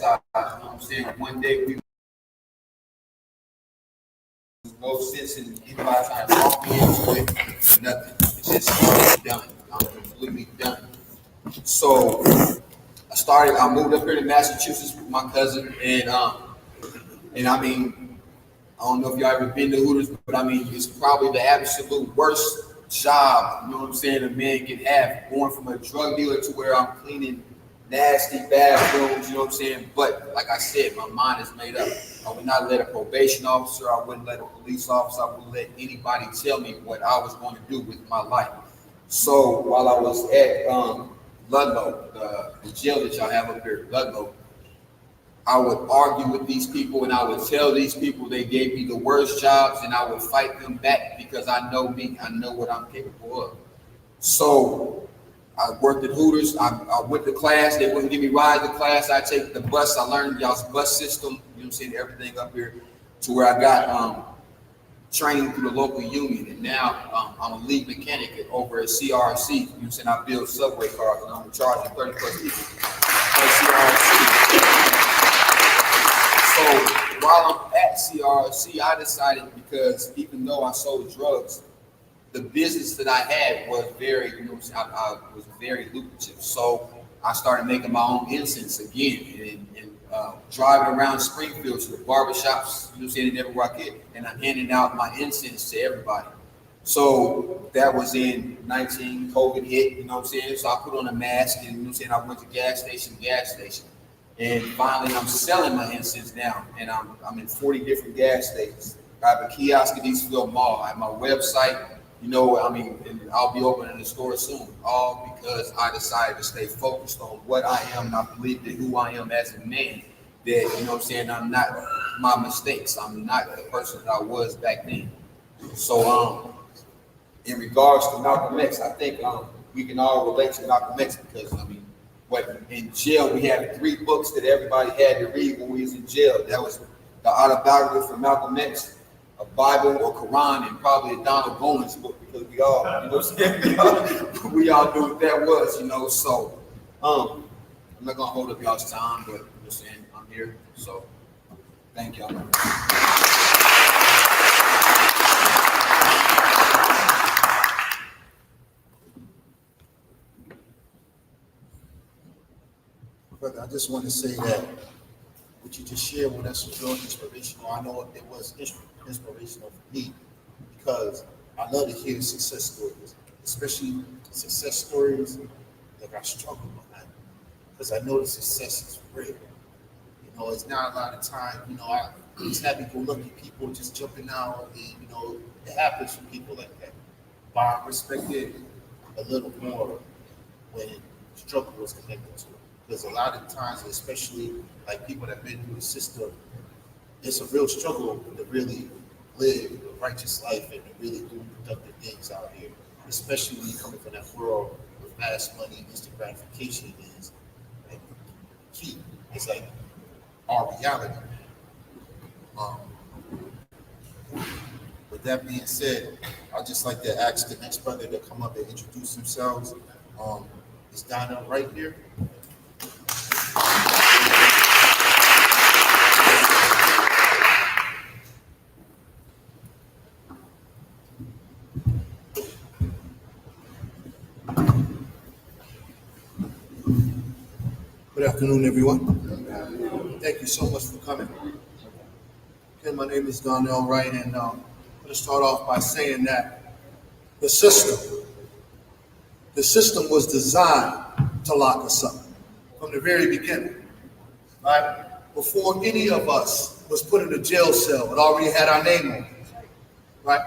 know what I'm saying? One day we no sense in anybody trying to walk me into it. Nothing. It's just done. I'm completely done. So I moved up here to Massachusetts with my cousin, and I mean, I don't know if y'all ever been to Hooters, but I mean, it's probably the absolute worst job, you know what I'm saying, a man can have, going from a drug dealer to where I'm cleaning nasty bathrooms, you know what I'm saying? But like I said, my mind is made up. I would not let a probation officer, I wouldn't let a police officer, I wouldn't let anybody tell me what I was going to do with my life. So while I was at Ludlow, the jail that y'all have up here, Ludlow, I would argue with these people and I would tell these people they gave me the worst jobs and I would fight them back because I know me, I know what I'm capable of. So I worked at Hooters, I went to class, they wouldn't give me rides to class, I take the bus, I learned y'all's bus system, you know what I'm saying, everything up here to where I got trained through the local union and now I'm a lead mechanic over at CRC, you know what I'm saying, I build subway cars and I'm in charge of 30 plus people at CRC. So while I'm at CRC, I decided because even though I sold drugs, the business that I had was very, you know, I was very lucrative. So I started making my own incense again and driving around Springfield to the barbershops, you know, saying everywhere I could, and I'm handing out my incense to everybody. So that was in 19, COVID hit, you know what I'm saying? So I put on a mask and, you know what I'm saying, I went to gas station. And finally, I'm selling my incense now, and I'm in 40 different gas stations. I have a kiosk at Eastville Mall. I have my website. You know, I mean, and I'll be opening the store soon. All because I decided to stay focused on what I am, and I believe that who I am as a man. That, you know what I'm saying, I'm not my mistakes. I'm not the person that I was back then. So, in regards to Malcolm X, I think we can all relate to Malcolm X because I mean. But in jail, we had 3 books that everybody had to read when we was in jail. That was the autobiography from Malcolm X, a Bible or Quran, and probably a Donald Goins book because we all, you know what I'm saying? We all knew what that was, you know. So I'm not gonna hold up y'all's time, but I'm just saying I'm here. So thank y'all. Brother, I just want to say that what you just shared with us was real inspirational. I know it was inspirational for me because I love to hear success stories, especially success stories that I struggle behind. Because I know the success is real. You know, it's not a lot of time. You know, I just happy-go-lucky people just jumping out, and you know, it happens for people like that. But I respect it a little more when struggle was connected to it. Because a lot of times, especially like people that have been through the system, it's a real struggle to really live a righteous life and to really do productive things out here, especially when you're coming from that world where fast money, instant gratification is like key. It's like our reality. Um, with that being said, I'd just like to ask the next brother to come up and introduce themselves. Is Donnell right here? Good afternoon, everyone. Thank you so much for coming. Again, my name is Donnell Wright, and I'm going to start off by saying that the system was designed to lock us up from the very beginning, right? Before any of us was put in a jail cell, it already had our name on it, right?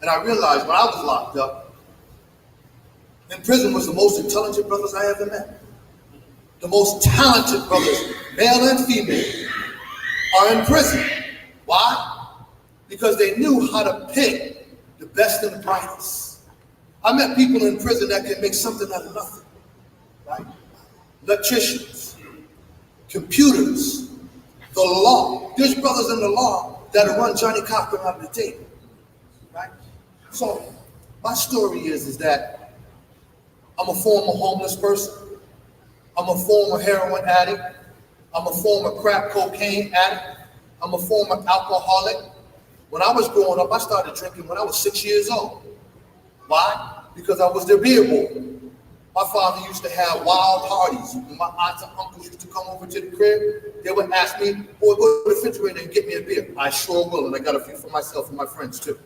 And I realized when I was locked up, in prison was the most intelligent brothers I ever met. The most talented brothers, male and female, are in prison. Why? Because they knew how to pick the best and the brightest. I met people in prison that can make something out of nothing, right? Electricians, computers, the law. There's brothers in the law that'll run Johnny Cochran out of the table, right? So my story is that I'm a former homeless person. I'm a former heroin addict. I'm a former crack cocaine addict. I'm a former alcoholic. When I was growing up, I started drinking when I was 6 years old. Why? Because I was their beer boy. My father used to have wild parties. When my aunts and uncles used to come over to the crib, they would ask me, boy, go to the refrigerator and get me a beer. I sure will, and I got a few for myself and my friends too.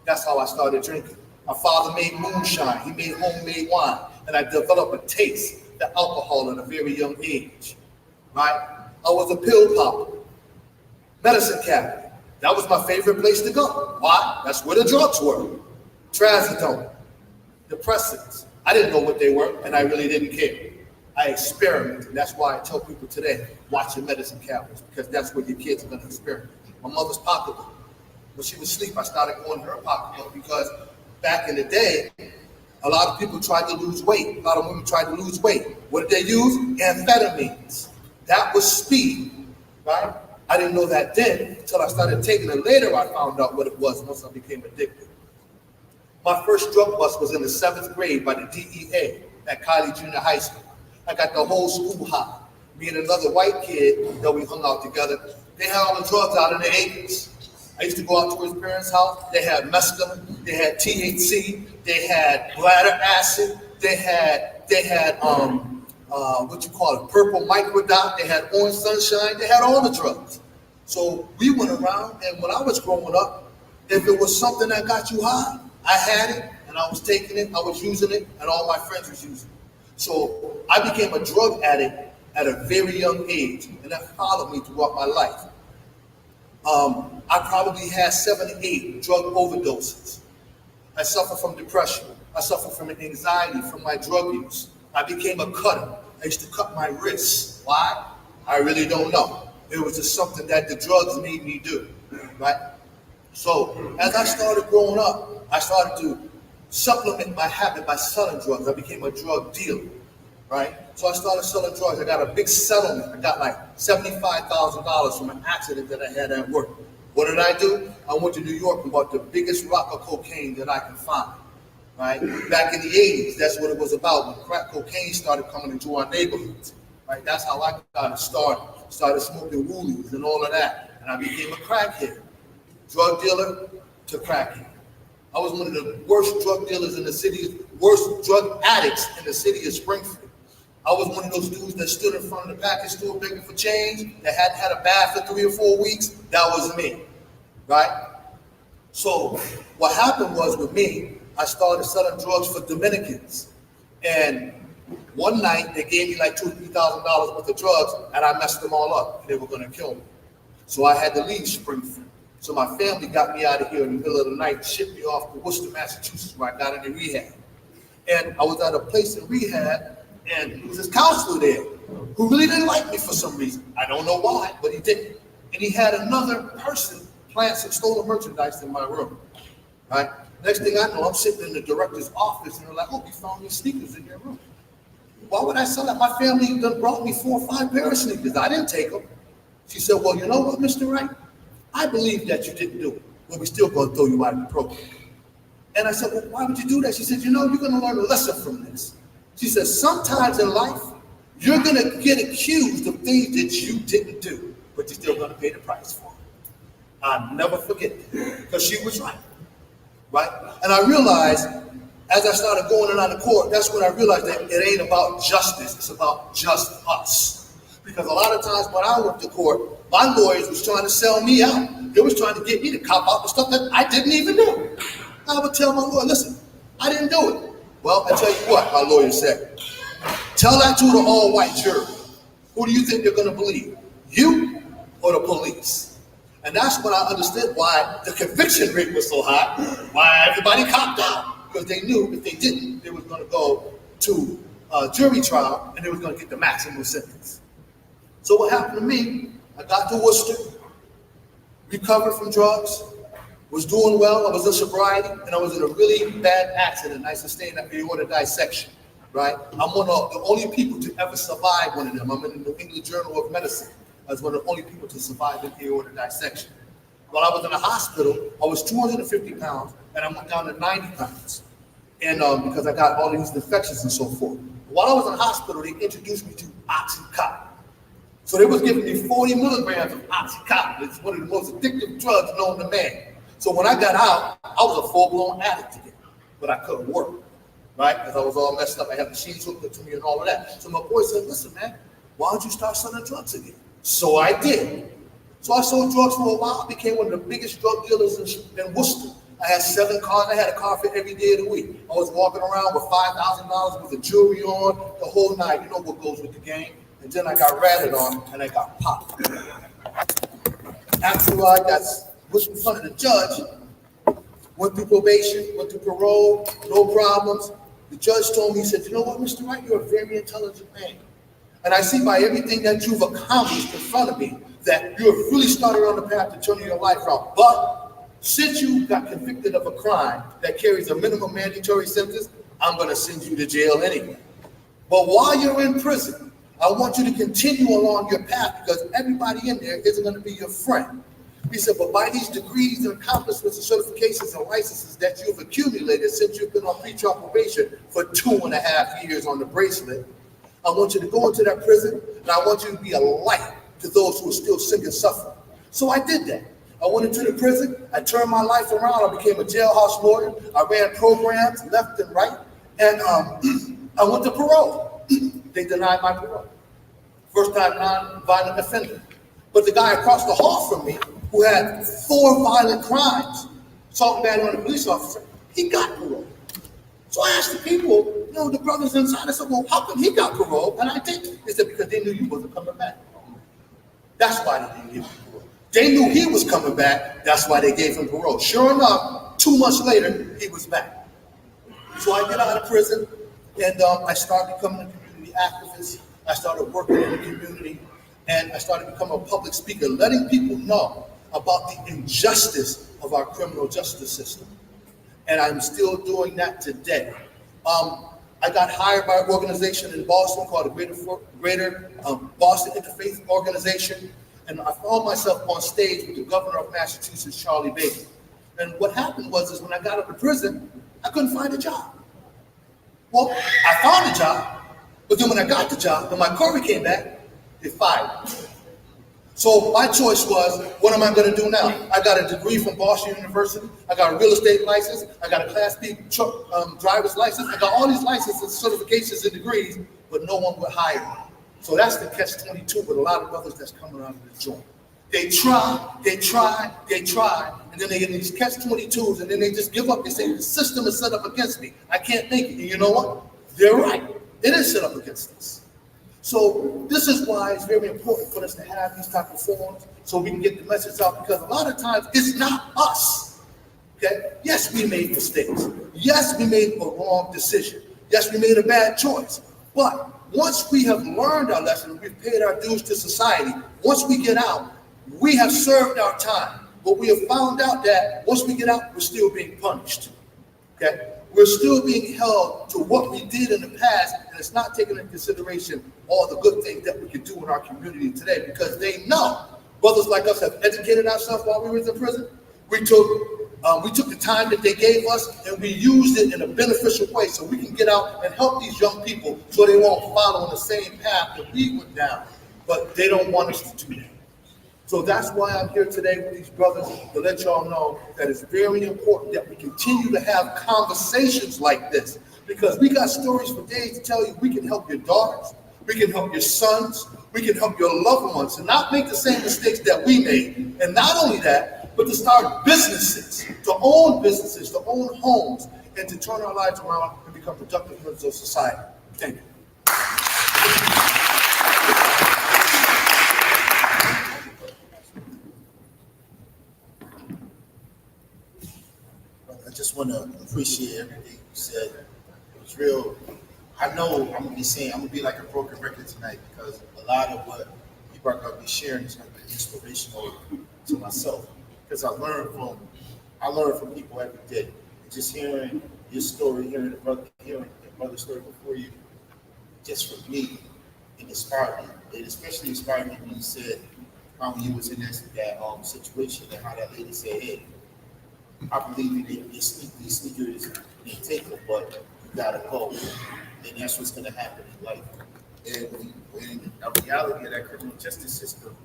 That's how I started drinking. My father made moonshine. He made homemade wine, and I developed a taste for alcohol at a very young age, right? I was a pill popper, medicine cabinet. That was my favorite place to go. Why? That's where the drugs were. Trazodone, depressants. I didn't know what they were, and I really didn't care. I experimented. That's why I tell people today, watch your medicine cabinets, because that's where your kids are going to experiment. My mother's pocketbook. When she would sleep, I started going to her pocketbook because back in the day, a lot of people tried to lose weight. A lot of women tried to lose weight. What did they use? Amphetamines. That was speed, right? I didn't know that then until I started taking it. Later, I found out what it was once I became addicted. My first drug bust was in the 7th grade by the DEA at Kylie Junior High School. I got the whole school high. Me and another white kid that we hung out together, they had all the drugs out in the acres. I used to go out to his parents' house. They had mescaline, they had THC, they had bladder acid, they had what you call it, purple microdot, they had orange sunshine, they had all the drugs. So we went around, and when I was growing up, if it was something that got you high, I had it, and I was taking it, I was using it, and all my friends was using it. So I became a drug addict at a very young age, and that followed me throughout my life. I probably had 7 to 8 drug overdoses. I suffer from depression. I suffer from anxiety from my drug use. I became a cutter. I used to cut my wrists. Why? I really don't know. It was just something that the drugs made me do, right? So as I started growing up, I started to supplement my habit by selling drugs. I became a drug dealer, right? So I started selling drugs. I got a big settlement. I got like $75,000 from an accident that I had at work. What did I do? I went to New York and bought the biggest rock of cocaine that I could find, right? Back in the 80s, that's what it was about when crack cocaine started coming into our neighborhoods, right? That's how I got started. Started smoking woolies and all of that. And I became a crackhead, drug dealer to crackhead. I was one of the worst drug dealers in the city, worst drug addicts in the city of Springfield. I was one of those dudes that stood in front of the package store begging for change, that hadn't had a bath for 3 or 4 weeks. That was me, right? So what happened was with me, I started selling drugs for Dominicans. And one night they gave me like $2,000 or $3,000 worth of drugs, and I messed them all up. They were gonna kill me. So I had to leave Springfield. So my family got me out of here in the middle of the night and shipped me off to Worcester, Massachusetts, where I got into rehab. And I was at a place in rehab, and there was this counselor there who really didn't like me for some reason. I don't know why, but he didn't. And he had another person plant some stolen merchandise in my room, right? Next thing I know, I'm sitting in the director's office, and they're like, oh, we found these sneakers in your room. Why would I sell that? My family done brought me 4 or 5 pair of sneakers. I didn't take them. She said, well, you know what, Mr. Wright? I believe that you didn't do it, but we still gonna throw you out of the program. And I said, well, why would you do that? She said, you know, you're gonna learn a lesson from this. She said, sometimes in life, you're gonna get accused of things that you didn't do, but you're still gonna pay the price for it. I'll never forget that, because she was right? And I realized, as I started going in and out of court, that's when I realized that it ain't about justice, it's about just us. Because a lot of times when I went to court, my lawyers was trying to sell me out. They was trying to get me to cop out the stuff that I didn't even do. I would tell my lawyer, listen, I didn't do it. Well, I tell you what, my lawyer said, tell that to the all-white jury. Who do you think they're gonna believe? You or the police? And that's when I understood why the conviction rate was so high, why everybody copped out. Because they knew if they didn't, they was gonna go to a jury trial and they was gonna get the maximum sentence. So what happened to me, I got to Worcester, recovered from drugs, was doing well, I was in sobriety, and I was in a really bad accident. I sustained an aortic dissection, right? I'm one of the only people to ever survive one of them. I'm in the New England Journal of Medicine as one of the only people to survive an aortic dissection. While I was in the hospital, I was 250 pounds, and I went down to 90 pounds. And because I got all these infections and so forth. While I was in the hospital, they introduced me to Oxycontin. So they was giving me 40 milligrams of Oxycontin. It's one of the most addictive drugs known to man. So when I got out, I was a full-blown addict again, but I couldn't work, right? Because I was all messed up. I had machines hooked up to me and all of that. So my boy said, listen, man, why don't you start selling drugs again? So I did. So I sold drugs for a while. I became one of the biggest drug dealers in Worcester. I had 7 cars. I had a car for every day of the week. I was walking around with $5,000 with a jewelry on the whole night. You know what goes with the game. And then I got ratted on and I got popped. After I got put in front of the judge, went through probation, went through parole, no problems. The judge told me, he said, you know what, Mr. Wright, you're a very intelligent man. And I see by everything that you've accomplished in front of me that you have really started on the path to turning your life around. But since you got convicted of a crime that carries a minimum mandatory sentence, I'm going to send you to jail anyway. But while you're in prison, I want you to continue along your path because everybody in there isn't going to be your friend. He said, but by these degrees and accomplishments and certifications and licenses that you've accumulated since you've been on pretrial probation for 2.5 years on the bracelet, I want you to go into that prison and I want you to be a light to those who are still sick and suffering. So I did that. I went into the prison. I turned my life around. I became a jailhouse lawyer. I ran programs left and right. And I went to parole. They denied my parole. First time non-violent offender. But the guy across the hall from me, who had 4 violent crimes, assault and battery on a police officer, he got parole. So I asked the people, you know, the brothers inside, I said, well, how come he got parole and I didn't? They said, because they knew you wasn't coming back. That's why they didn't give him parole. They knew he was coming back, that's why they gave him parole. Sure enough, 2 months later, he was back. So I get out of prison, and I started becoming a community activist. I started working in the community, and I started becoming a public speaker, letting people know about the injustice of our criminal justice system. And I'm still doing that today. I got hired by an organization in Boston called the Greater Boston Interfaith Organization, and I found myself on stage with the governor of Massachusetts, Charlie Baker. And what happened was when I got out of prison, I couldn't find a job. Well, I found a job, but then when I got the job, when my query came back, they fired me. So my choice was, what am I going to do now? I got a degree from Boston University. I got a real estate license. I got a Class B truck driver's license. I got all these licenses, certifications, and degrees, but no one would hire me. So that's the catch-22 with a lot of brothers that's coming out of the joint. They try, and then they get these catch-22s, and then they just give up. They say, the system is set up against me. I can't make it. And you know what? They're right. It is set up against us. So this is why it's very important for us to have these type of forums so we can get the message out, because a lot of times it's not us. Okay? Yes, we made mistakes. Yes, we made a wrong decision. Yes, we made a bad choice. But once we have learned our lesson, we've paid our dues to society, once we get out, we have served our time. But we have found out that once we get out, we're still being punished. Okay? We're still being held to what we did in the past, and it's not taking into consideration all the good things that we can do in our community today, because they know brothers like us have educated ourselves while we were in prison. We took the time that they gave us and we used it in a beneficial way so we can get out and help these young people so they won't follow the same path that we went down. But they don't want us to do that. So that's why I'm here today with these brothers to let y'all know that it's very important that we continue to have conversations like this, because we got stories for days to tell you. We can help your daughters, we can help your sons, we can help your loved ones to not make the same mistakes that we made. And not only that, but to start businesses, to own homes, and to turn our lives around and become productive members of society. Thank you. I just want to appreciate everything you said. It was real. I know I'm gonna be like a broken record tonight, because a lot of what you are gonna be sharing is gonna be inspirational to myself. Because I learn from people every day. And just hearing your story, hearing your brother's story before you, just for me, it inspired me. It especially inspired me when you said how you was in that situation and how that lady said, hey, I believe in your sneakers and take them, but you gotta go. And that's what's gonna happen in life. And the reality of that criminal justice system,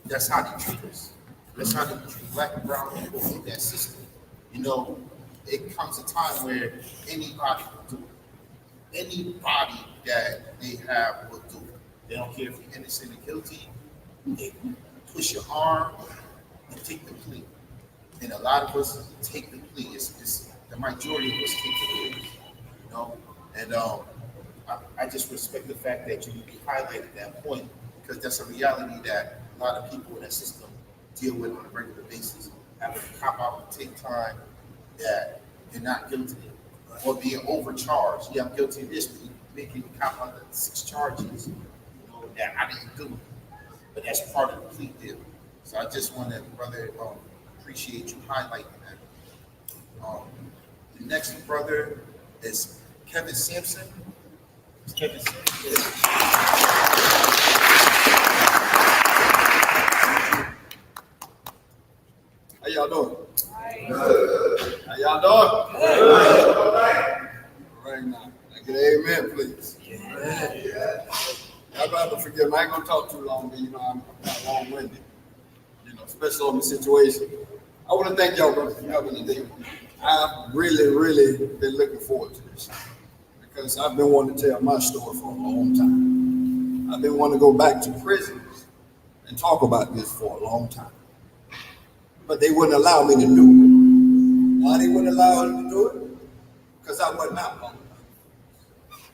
that's how they treat us. That's how they treat black and brown people in that system. You know, it comes a time where anybody will do it. Anybody that they have will do it. They don't care if you're innocent or guilty. They push your arm and take the plea. And a lot of us take the plea. It's the majority of us take the plea. You know, and I just respect the fact that you highlighted that point, because that's a reality that a lot of people in that system deal with on a regular basis. Having to cop out and take time that they're not guilty of, or being overcharged. Yeah, I'm guilty of this, but you're making me cop out the 6 charges, you know, that I didn't do. But that's part of the plea deal. So I just want to, brother, appreciate you highlighting that. The next brother is Kevin Sampson. Kevin Sampson. How y'all doing? How y'all doing? All right now. Get an amen, please. Y'all gonna have to forgive me. I ain't gonna talk too long, but you know I'm not long-winded. You know, especially on the situation. I want to thank y'all, brother, for having me today. I've really been looking forward to this because I've been wanting to tell my story for a long time. I've been wanting to go back to prisons and talk about this for a long time. But they wouldn't allow me to do it. Why they wouldn't allow me to do it? Because I wasn't out long enough.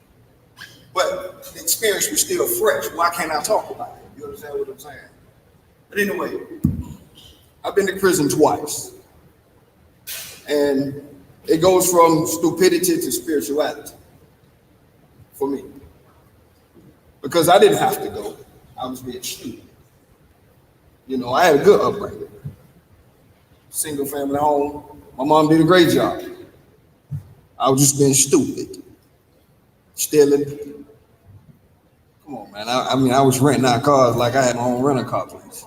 But the experience was still fresh. Why can't I talk about it? You understand what I'm saying? But anyway, I've been to prison twice. And it goes from stupidity to spirituality for me. Because I didn't have to go. I was being stupid. You know, I had a good upbringing. Single family home. My mom did a great job. I was just being stupid. Stealing. Come on, man. I mean, I was renting out cars like I had my own rental car place.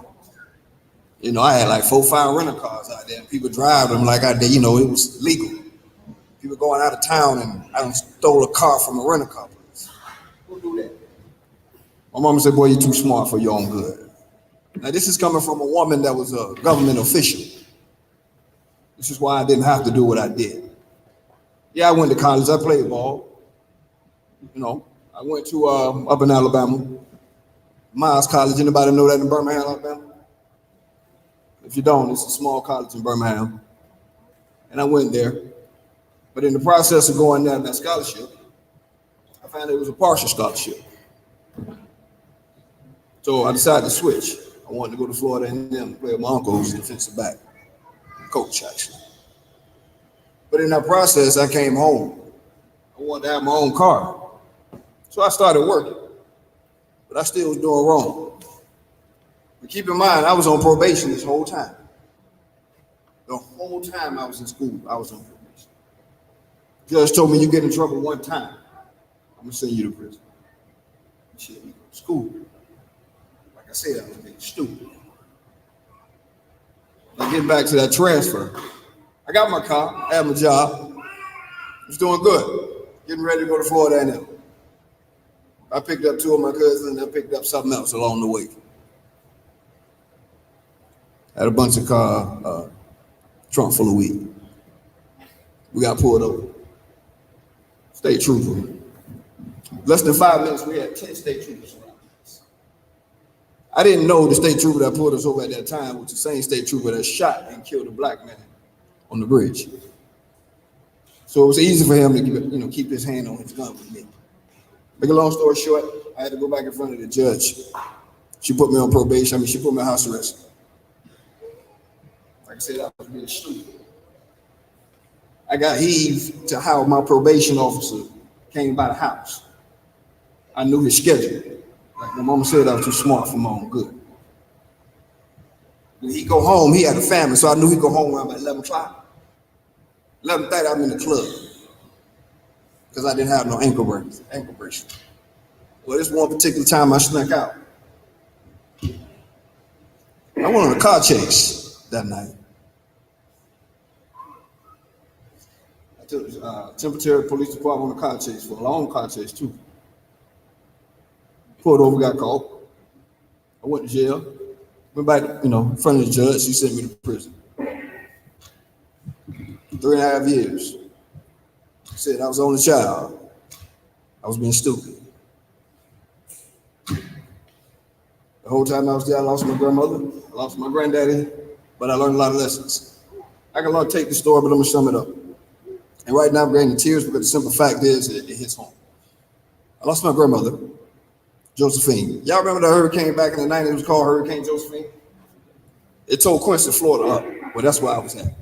You know, I had like 4 or 5 rental cars out there, and people drive them like I did. You know, it was legal. People going out of town, and I done stole a car from a rental car place. Who do that? My mama said, "Boy, you're too smart for your own good." Now, this is coming from a woman that was a government official. This is why I didn't have to do what I did. Yeah, I went to college. I played ball. You know, I went to up in Alabama, Miles College. Anybody know that in Birmingham, Alabama? If you don't, it's a small college in Birmingham. And I went there. But in the process of going down that scholarship, I found it was a partial scholarship. So I decided to switch. I wanted to go to Florida A&M, play with my uncle, who's a defensive back coach, actually. But in that process, I came home. I wanted to have my own car. So I started working. But I still was doing wrong. But keep in mind, I was on probation this whole time. The whole time I was in school, I was on probation. Judge told me, you get in trouble one time, I'm gonna send you to prison. Shit, you go to school. Like I said, I was being stupid. Now getting back to that transfer, I got my car, I had my job, I was doing good, getting ready to go to Florida A&M. I picked up 2 of my cousins, and I picked up something else along the way. Had a bunch of car, trunk full of weed. We got pulled over. State trooper. Less than 5 minutes, we had 10 state troopers around us. I didn't know the state trooper that pulled us over at that time was the same state trooper that shot and killed a black man on the bridge. So it was easy for him to keep his hand on his gun with me. Make a long story short, I had to go back in front of the judge. She put me on probation. She put me on house arrest. Like I said, I was being stupid. I got heaved to how my probation officer came by the house. I knew his schedule. Like my mama said, I was too smart for my own good. When he go home, he had a family, so I knew he'd go home around about 11 o'clock. 11:30, I'm in the club because I didn't have no ankle bracelet. Well, this one particular time I snuck out. I went on a car chase that night. I took Temple Police Department on a car chase, for a long car chase too. Pulled over, got caught. I went to jail. Went back, in front of the judge. She sent me to prison. 3.5 years. Said I was the only child. I was being stupid. The whole time I was there, I lost my grandmother, I lost my granddaddy, but I learned a lot of lessons. I can take the story, but I'm gonna sum it up. And right now I'm getting tears because the simple fact is it hits home. I lost my grandmother, Josephine. Y'all remember the hurricane back in the 90s? It was called Hurricane Josephine. It tore Quincy, Florida up. Well, that's where I was at.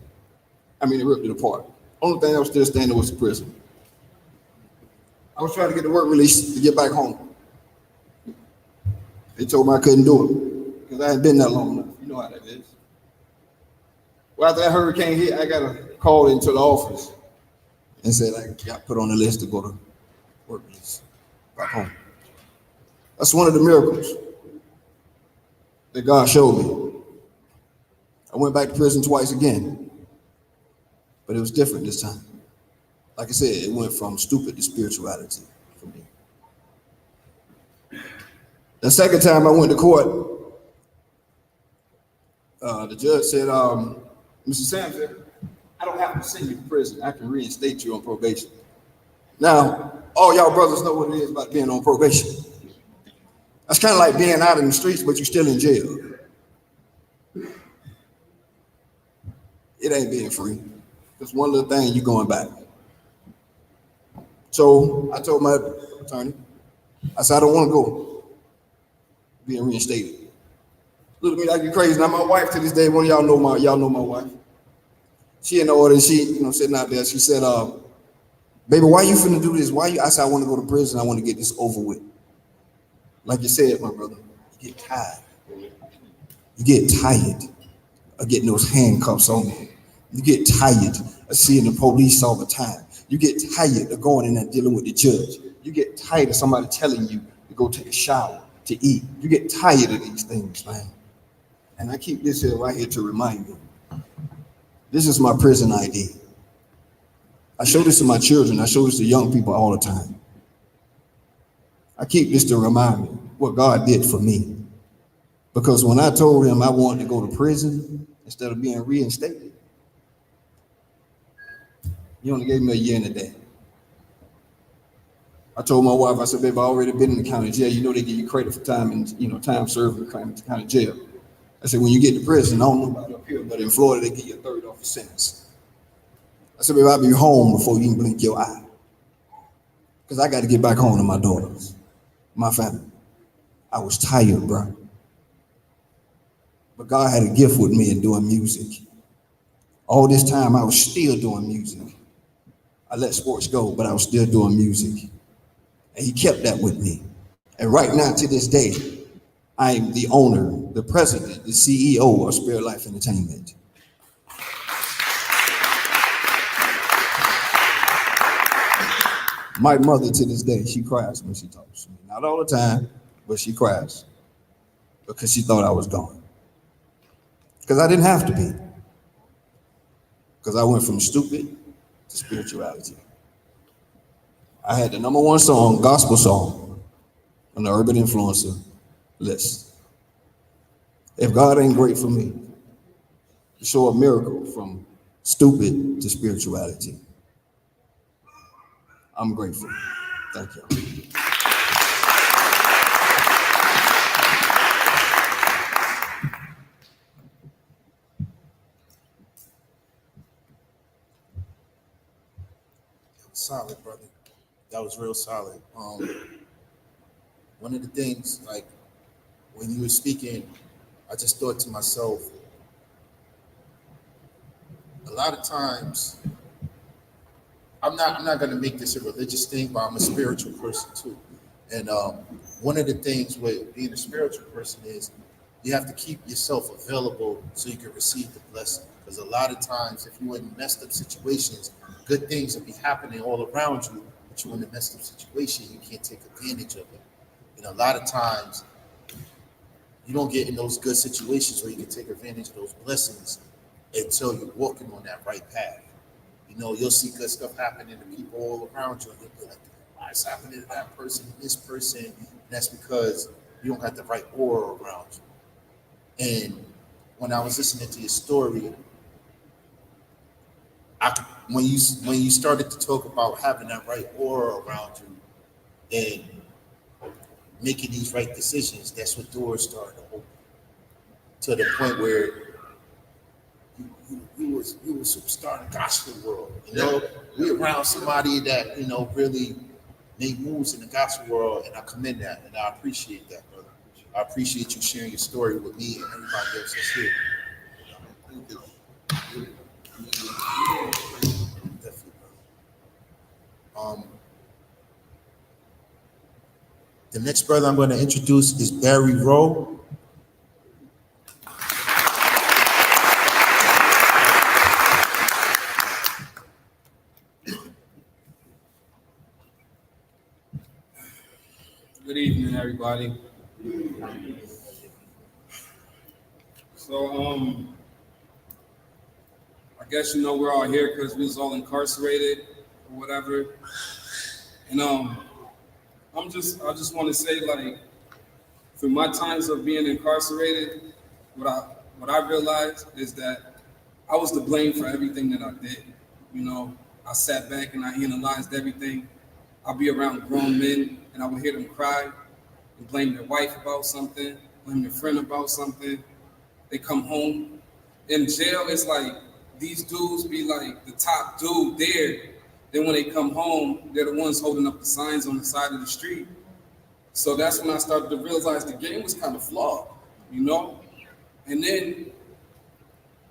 I mean, it ripped it apart. Only thing that was still standing was the prison. I was trying to get the work release to get back home. They told me I couldn't do it because I hadn't been that long enough. You know how that is. Well, after that hurricane hit, I got a call into the office and said I got put on the list to go to work release back home. That's one of the miracles that God showed me. I went back to prison twice again, but it was different this time. Like I said, it went from stupid to spirituality for me. The second time I went to court, the judge said, Mr. Sampson, I don't have to send you to prison. I can reinstate you on probation. Now, all y'all brothers know what it is about being on probation. That's kind of like being out in the streets, but you're still in jail. It ain't being free. Just one little thing, you going back. So I told my attorney, I said, I don't want to go being reinstated. Look at me like you're crazy. Now my wife to this day, one of y'all know my wife. She in the order, she, sitting out there, she said, baby, why you finna do this? I said, I want to go to prison. I want to get this over with. Like you said, my brother, you get tired. You get tired of getting those handcuffs on you. You get tired of seeing the police all the time. You get tired of going in and dealing with the judge. You get tired of somebody telling you to go take a shower, to eat. You get tired of these things, man. And I keep this here right here to remind you. This is my prison ID. I show this to my children. I show this to young people all the time. I keep this to remind me what God did for me. Because when I told him I wanted to go to prison instead of being reinstated, he only gave me a year and a day. I told my wife, I said, babe, I already been in the county jail. You know they give you credit for time and time served in the county jail. I said, when you get to prison, I don't know about up here, but in Florida, they give you a third off the sentence. I said, babe, I'll be home before you can blink your eye. Because I got to get back home to my daughters, my family. I was tired, bro. But God had a gift with me in doing music. All this time, I was still doing music. I let sports go, but I was still doing music. And he kept that with me. And right now, to this day, I am the owner, the president, the CEO of Spirit Life Entertainment. My mother, to this day, she cries when she talks to me. Not all the time, but she cries because she thought I was gone. Because I didn't have to be. Because I went from stupid to spirituality. I had the #1 song, gospel song, on the Urban Influencer list. If God ain't great for me, to show a miracle from stupid to spirituality, I'm grateful. Thank you. Solid, brother. That was real solid. One of the things, like when you were speaking, I just thought to myself, a lot of times, I'm not gonna make this a religious thing, but I'm a spiritual person too. And one of the things with being a spiritual person is you have to keep yourself available so you can receive the blessing. Because a lot of times, if you're in messed up situations, good things will be happening all around you, but you're in a messed up situation, you can't take advantage of it. And a lot of times, you don't get in those good situations where you can take advantage of those blessings until you're walking on that right path. You'll see good stuff happening to people all around you, and you'll be like, it's happening to that person, this person, and that's because you don't got the right aura around you. And when I was listening to your story, when you started to talk about having that right aura around you and making these right decisions, that's what doors started to open to the point where you was a superstar in the gospel world. You know, we around somebody that really made moves in the gospel world, and I commend that and I appreciate that, brother. I appreciate you sharing your story with me and everybody else that's here. Definitely, brother. The next brother I'm going to introduce is Barry Rowe. Good evening, everybody. So, I guess we're all here because we was all incarcerated or whatever. And I just want to say, like, through my times of being incarcerated, what I realized is that I was to blame for everything that I did. I sat back and I analyzed everything. I'll be around grown men and I would hear them cry and blame their wife about something, blame their friend about something. They come home. In jail, it's like these dudes be like the top dude there. Then when they come home, they're the ones holding up the signs on the side of the street. So that's when I started to realize the game was kind of flawed, And then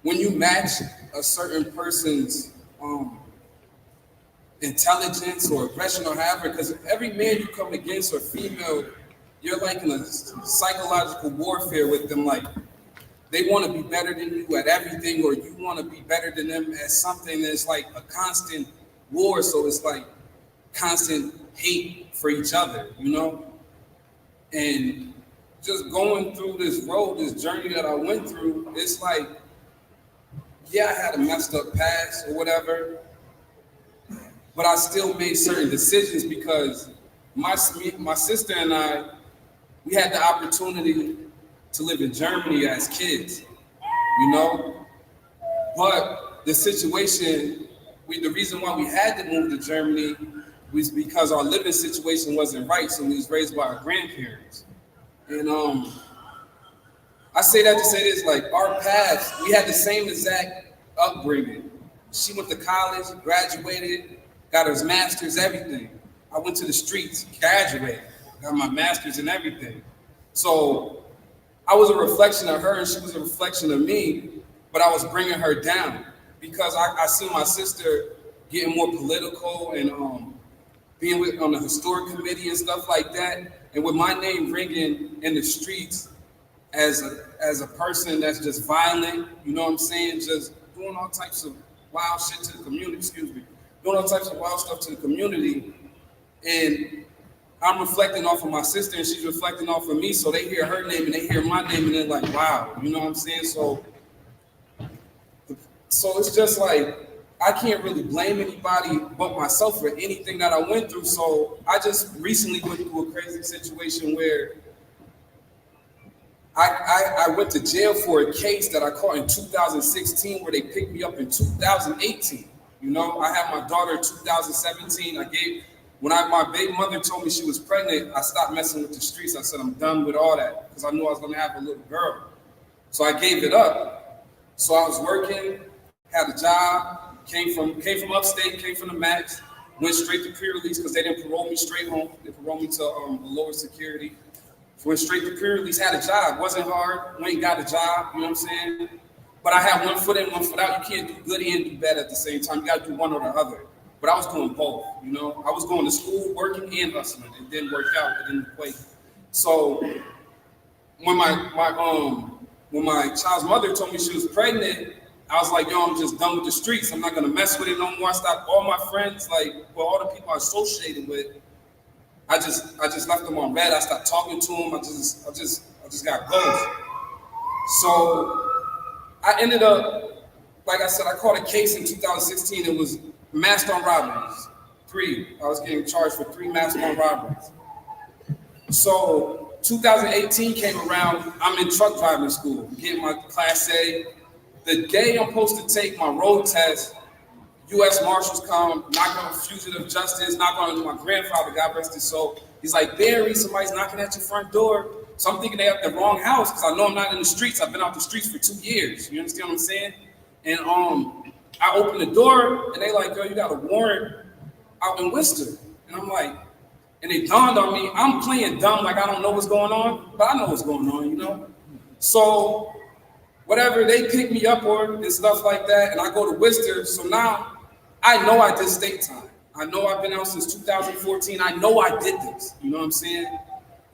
when you match a certain person's intelligence or aggression or however, because every man you come against or female, you're like in a psychological warfare with them. Like they want to be better than you at everything, or you want to be better than them at something. That's like a constant war. So it's like constant hate for each other, And just going through this road, this journey that I went through, it's like, yeah, I had a messed up past or whatever, but I still made certain decisions because my sister and I, we had the opportunity to live in Germany as kids, But the situation, the reason why we had to move to Germany was because our living situation wasn't right, so we was raised by our grandparents. And I say that to say this, like our paths, we had the same exact upbringing. She went to college, graduated, got her master's, everything. I went to the streets, graduated, got my master's and everything. So I was a reflection of her and she was a reflection of me, but I was bringing her down because I see my sister getting more political and being on the historic committee and stuff like that. And with my name ringing in the streets as a person that's just violent, just doing all types of wild shit to the community, doing all types of wild stuff to the community. And I'm reflecting off of my sister and she's reflecting off of me. So they hear her name and they hear my name and they're like, wow, So it's just like, I can't really blame anybody but myself for anything that I went through. So I just recently went through a crazy situation where I went to jail for a case that I caught in 2016 where they picked me up in 2018. I had my daughter in 2017. When my baby mother told me she was pregnant, I stopped messing with the streets. I said, I'm done with all that because I knew I was going to have a little girl. So I gave it up. So I was working, had a job, came from upstate, came from the max, went straight to pre-release because they didn't parole me straight home. They paroled me to a lower security. Went straight to pre-release, had a job. Wasn't hard, went and got a job, But I had one foot in, one foot out. You can't do good and do bad at the same time. You got to do one or the other. But I was doing both, I was going to school, working and hustling. It didn't work out. It didn't equate. So when my child's mother told me she was pregnant, I was like, yo, I'm just done with the streets. I'm not gonna mess with it no more. I stopped all my friends, all the people I associated with. I just left them on red. I stopped talking to them. I just got close. So I ended up, like I said, I caught a case in 2016. It was masked on robberies. 3. I was getting charged for 3 massive armed robberies. So 2018 came around, I'm in truck driving school, getting my Class A. The day I'm supposed to take my road test, U.S. Marshals come, knock on fugitive justice, knock on my grandfather, God rest his soul. He's like, Barry, somebody's knocking at your front door. So I'm thinking they have the wrong house because I know I'm not in the streets. I've been out the streets for 2 years. You understand what I'm saying? And I open the door and they like, yo, you got a warrant out in Worcester. And I'm like, and it dawned on me, I'm playing dumb like I don't know what's going on, but I know what's going on, you know? So whatever, they pick me up and stuff like that, and I go to Worcester. So now I know I did state time. I know I've been out since 2014. I know I did this, you know what I'm saying?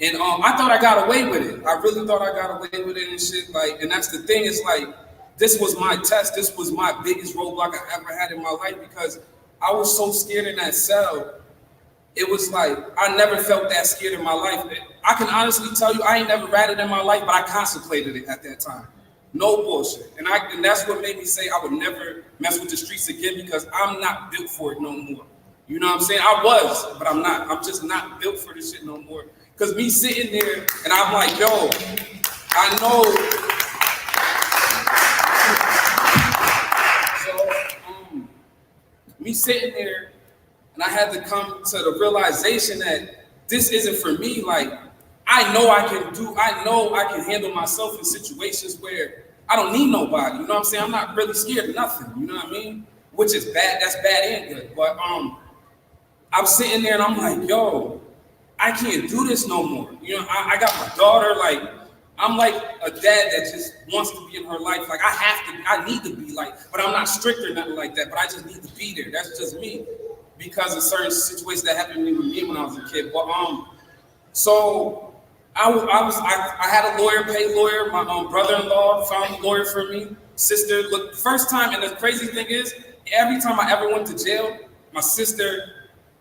And I thought I got away with it. I really thought I got away with it and shit. Like, and that's the thing, is like, this was my test. This was my biggest roadblock I ever had in my life because I was so scared in that cell. It was like, I never felt that scared in my life. I can honestly tell you, I ain't never ratted in my life, but I contemplated it at that time. No bullshit. And that's what made me say I would never mess with the streets again because I'm not built for it no more. You know what I'm saying? I was, but I'm not. I'm just not built for this shit no more. Because me sitting there and I'm like, yo, I know. So me sitting there and I had to come to the realization that this isn't for me. Like, I know I can handle myself in situations where I don't need nobody. You know what I'm saying? I'm not really scared of nothing. You know what I mean? Which is bad. That's bad and good. But I'm sitting there and I'm like, yo, I can't do this no more. You know, I got my daughter. Like, I'm like a dad that just wants to be in her life. Like, I need to be like, but I'm not strict or nothing like that. But I just need to be there. That's just me because of certain situations that happened with me when I was a kid. But so I had a lawyer, paid lawyer. My brother-in-law found a lawyer for me. Sister, look, first time, and the crazy thing is, every time I ever went to jail, my sister,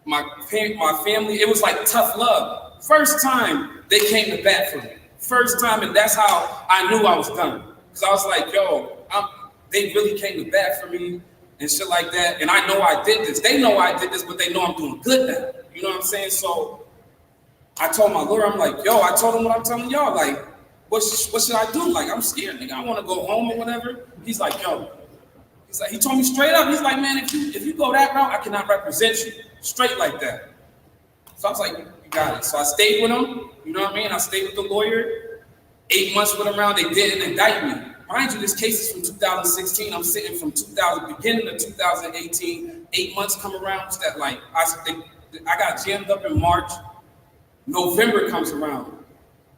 my family, it was like tough love. First time they came to bat for me. First time, and that's how I knew I was done. Because I was like, yo, they really came to bat for me and shit like that. And I know I did this. They know I did this, but they know I'm doing good now. You know what I'm saying? So I told my lawyer, I'm like, yo, I told him what I'm telling y'all. Like, what should I do? Like, I'm scared, nigga. I want to go home or whatever. He's like, yo. He's like, he told me straight up. He's like, man, if you go that route, I cannot represent you. Straight like that. So I was like, you got it. So I stayed with him. You know what I mean? I stayed with the lawyer. 8 months with him around. They didn't indict me. Mind you, this case is from 2016. I'm sitting from beginning of 2018. 8 months come around. It's that like I got jammed up in March. November comes around.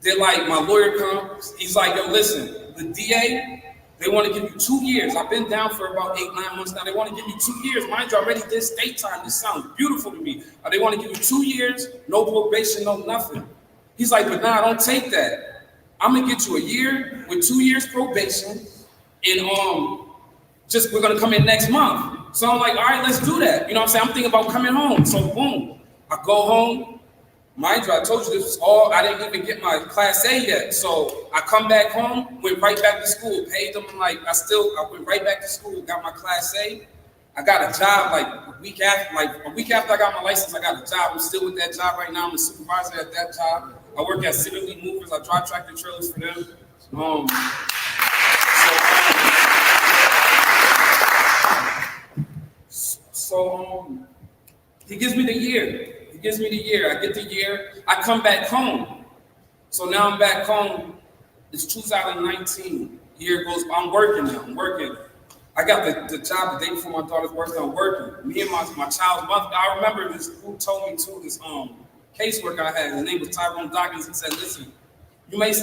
They're like, my lawyer comes. He's like, yo, listen, the DA, they want to give you 2 years. I've been down for about 8-9 months now. They want to give you 2 years. Mind you, I already did state time. This sounds beautiful to me. They want to give you 2 years, no probation, no nothing. He's like, but nah, don't take that. I'm gonna get you a year with 2 years probation, and we're gonna come in next month. So I'm like, all right, let's do that. You know what I'm saying? I'm thinking about coming home. So boom, I go home. Mind you, I told you this was all, I didn't even get my Class A yet. So I come back home, went right back to school, paid them I went right back to school, got my Class A. I got a job a week after I got my license, I got a job. I'm still with that job right now. I'm a supervisor at that job. I work at City League Movers. I drive tractor trailers for them. He gives me the year. I get the year. I come back home. So now I'm back home. It's 2019. Year goes. I'm working now. I got the job the day before my daughter's birthday. I'm working. Me and my child's mother. I remember this. Who told me to this caseworker I had. His name was Tyrone Dawkins. He said, "Listen, you may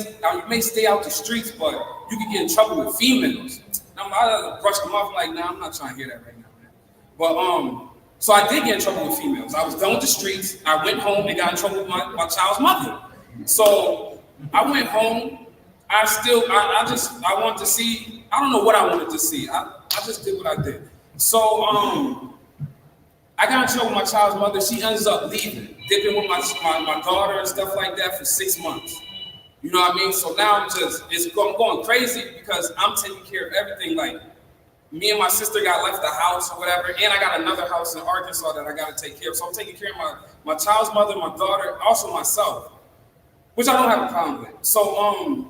stay out the streets, but you can get in trouble with females." I brushed him off like, "Nah, I'm not trying to hear that right now, man." But so I did get in trouble with females. I was done with the streets. I went home and got in trouble with my child's mother. So I went home. I wanted to see. I don't know what I wanted to see. I just did what I did. So I got in trouble with my child's mother. She ends up leaving, dipping with my daughter and stuff like that for 6 months. You know what I mean? So now I'm going crazy because I'm taking care of everything. Like, me and my sister got left the house or whatever, and I got another house in Arkansas that I got to take care of. So I'm taking care of my child's mother, my daughter, also myself, which I don't have a problem with. So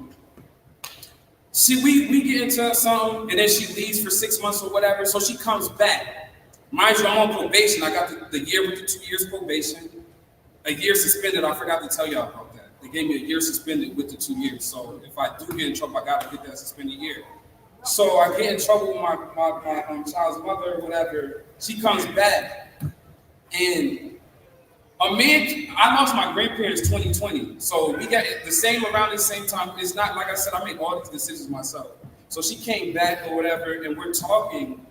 we get into something, and then she leaves for 6 months or whatever. So she comes back. Mind you, I'm on probation. I got the year with the 2 years probation, a year suspended. I forgot to tell y'all about that. They gave me a year suspended with the 2 years. So if I do get in trouble, I got to get that suspended year. So I get in trouble with my child's mother or whatever. She comes back, and I lost my grandparents 2020. So we got the same around the same time. It's not like I said, I made all these decisions myself. So she came back or whatever, and we're talking,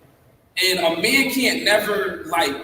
and a man can't never like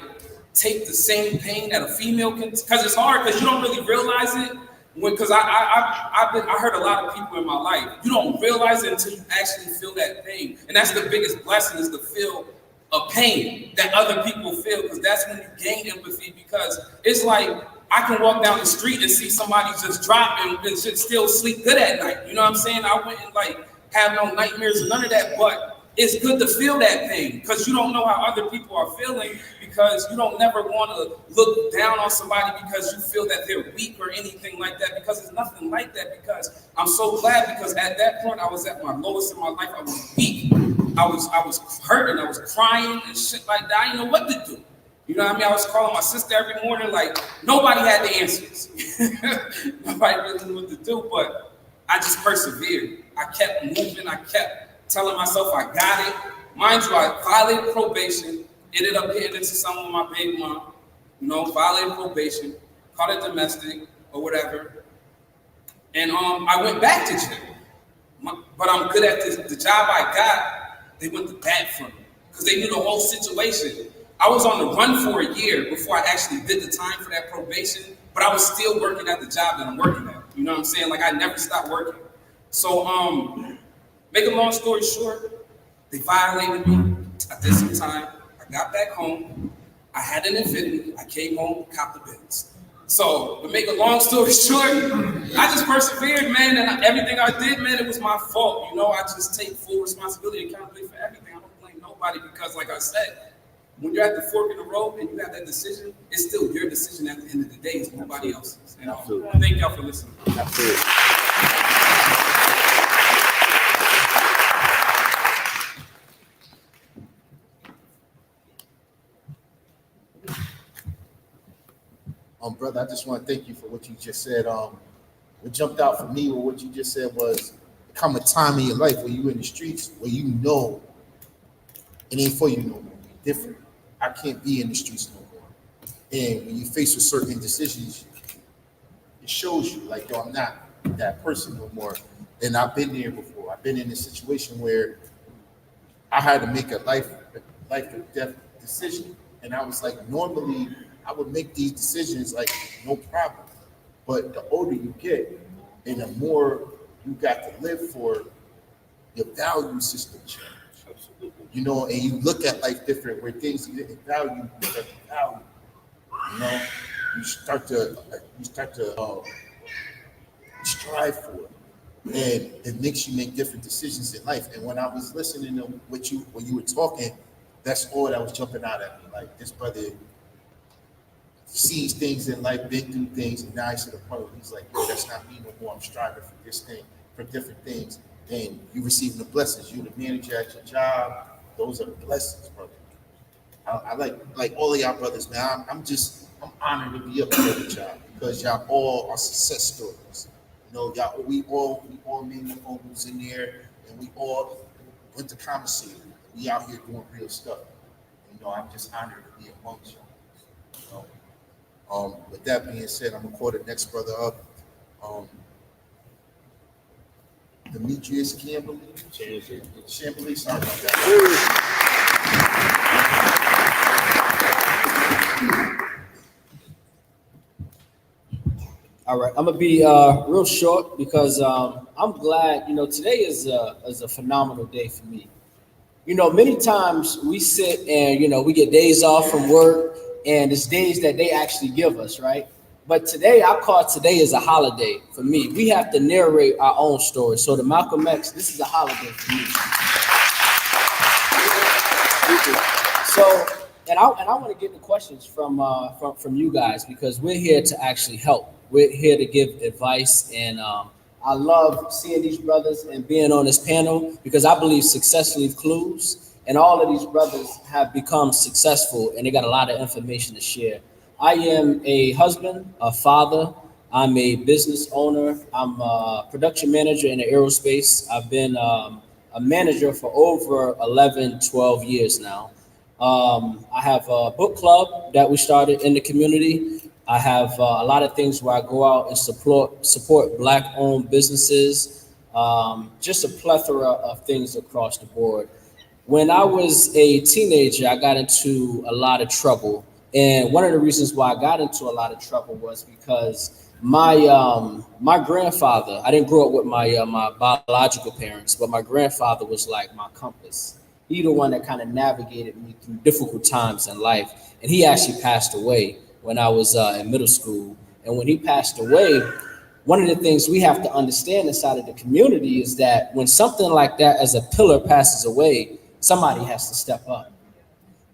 take the same pain that a female can, because it's hard because you don't really realize it. Because I heard a lot of people in my life, you don't realize it until you actually feel that pain. And that's the biggest blessing, is to feel a pain that other people feel, because that's when you gain empathy. Because it's like, I can walk down the street and see somebody just drop and should still sleep good at night. You know what I'm saying? I wouldn't like have no nightmares or none of that, but it's good to feel that pain, because you don't know how other people are feeling, because you don't never want to look down on somebody because you feel that they're weak or anything like that, because it's nothing like that. Because I'm so glad, because at that point I was at my lowest in my life. I was weak. I was hurting. I was crying and shit like that. I didn't know what to do. You know what I mean? I was calling my sister every morning, like nobody had the answers. Nobody really knew what to do, but I just persevered. I kept moving. I kept telling myself I got it. Mind you, I violated probation, ended up getting into something with my baby mom, violated probation, caught it domestic or whatever. And I went back to jail. But I'm good at the job I got, they went to bat for me because they knew the whole situation. I was on the run for a year before I actually did the time for that probation, but I was still working at the job that I'm working at. You know what I'm saying? Like, I never stopped working. So, make a long story short, they violated me. I did some time. I got back home. I had an Infinity. I came home, copped the Benz. So, to make a long story short, I just persevered, man, and everything I did, man, it was my fault. I just take full responsibility and accountability for everything. I don't blame nobody, because, like I said, when you're at the fork in the road and you have that decision, it's still your decision at the end of the day. It's nobody else's. Thank y'all for listening. Absolutely. Brother, I just want to thank you for what you just said. What jumped out for me with what you just said was, there come a time in your life where you in the streets where you know it ain't for you no more. You're different. I can't be in the streets no more. And when you face with certain decisions, it shows you like, yo, I'm not that person no more. And I've been there before. I've been in a situation where I had to make a life or death decision. And I was like, normally I would make these decisions like no problem. But the older you get and the more you got to live for, your value system change. And you look at life different, where things you didn't value, you start to value. You start to strive for it. And it makes you make different decisions in life. And when I was listening to when you were talking, that's all that was jumping out at me. Like, this brother sees things in life, been through things, and now he's to the point where he's like, yo, that's not me no more. I'm striving for this thing, for different things. And you receiving the blessings. You're the manager at your job. Those are the blessings, brother. I like all of y'all brothers, man. I'm honored to be up here with y'all, because y'all all are success stories. Y'all, we all made the homes in there, and we all went to commissary. We out here doing real stuff. I'm just honored to be amongst y'all. With that being said, I'm gonna call the next brother up. Demetrius Campbell. Chambly, sorry about that. All right, I'm gonna be real short, because I'm glad. Today is a phenomenal day for me. Many times we sit and we get days off from work, and it's days that they actually give us, right? But today, I call today is a holiday for me. We have to narrate our own story. So the Malcolm X, this is a holiday for me. So, and I want to get the questions from you guys because we're here to actually help. We're here to give advice, and I love seeing these brothers and being on this panel because I believe success leaves clues, and all of these brothers have become successful, and they got a lot of information to share. I am a husband, a father. I'm a business owner. I'm a production manager in the aerospace. I've been a manager for over 11, 12 years now. I have a book club that we started in the community. I have a lot of things where I go out and support Black-owned businesses, just a plethora of things across the board. When I was a teenager, I got into a lot of trouble. And one of the reasons why I got into a lot of trouble was because my grandfather, I didn't grow up with my biological parents, but my grandfather was like my compass. He the one that kind of navigated me through difficult times in life. And he actually passed away when I was in middle school. And when he passed away, one of the things we have to understand inside of the community is that when something like that as a pillar passes away, somebody has to step up.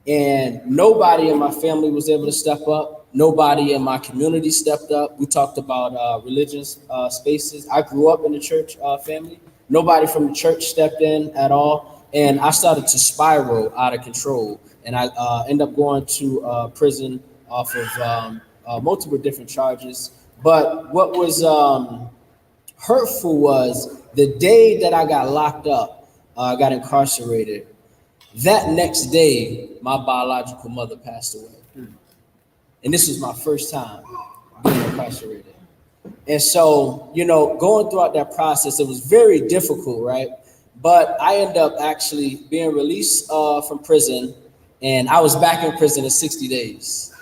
And nobody in my family was able to step up. Nobody in my community stepped up. We talked about religious spaces. I grew up in the church family. Nobody from the church stepped in at all. And I started to spiral out of control. And I ended up going to prison off of multiple different charges. But what was hurtful was the day that I got locked up, I got incarcerated. That next day, my biological mother passed away. And this was my first time being incarcerated. And so, you know, going throughout that process, it was very difficult, right? But I ended up actually being released from prison, and I was back in prison in 60 days.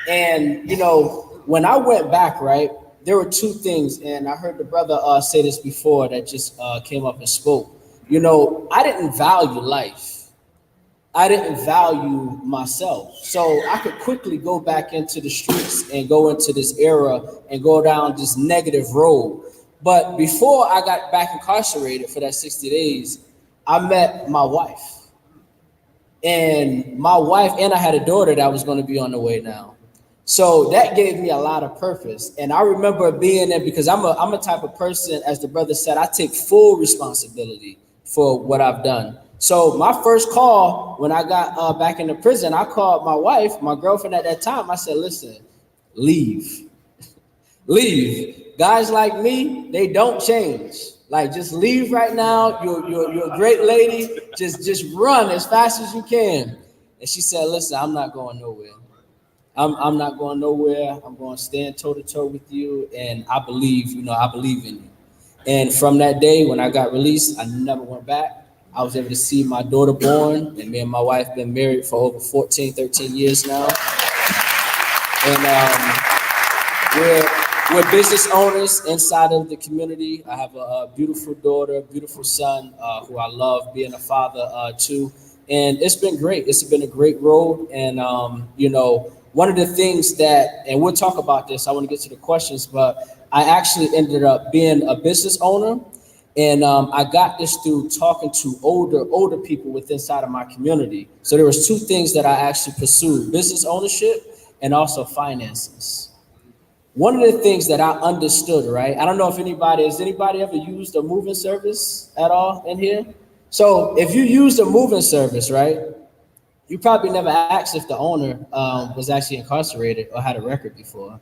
And, you know, when I went back, right, there were two things, and I heard the brother say this before that just came up and spoke. You know, I didn't value life. I didn't value myself. So I could quickly go back into the streets and go into this era and go down this negative road. But before I got back incarcerated for that 60 days, I met my wife. And I had a daughter that was going to be on the way now. So that gave me a lot of purpose. And I remember being there because I'm a type of person, as the brother said, I take full responsibility for what I've done. So my first call when I got back into prison, I called my wife, my girlfriend at that time. I said, listen, leave. Leave. Guys like me, they don't change. Like, just leave right now. You're a great lady. Just run as fast as you can. And she said, listen, I'm not going nowhere. I'm not going nowhere. I'm going to stand toe to toe with you. And I believe in you. And from that day, when I got released, I never went back. I was able to see my daughter born, and me and my wife been married for over 14, 13 years now. And we're business owners inside of the community. I have a beautiful daughter, beautiful son, who I love being a father to. And it's been great. It's been a great road. And, you know, one of the things that, and we'll talk about this, I want to get to the questions, but I actually ended up being a business owner. And I got this through talking to older people within inside of my community. So there was two things that I actually pursued: business ownership and also finances. One of the things that I understood, right? I don't know if has anybody ever used a moving service at all in here? So if you used a moving service, right, you probably never asked if the owner was actually incarcerated or had a record before.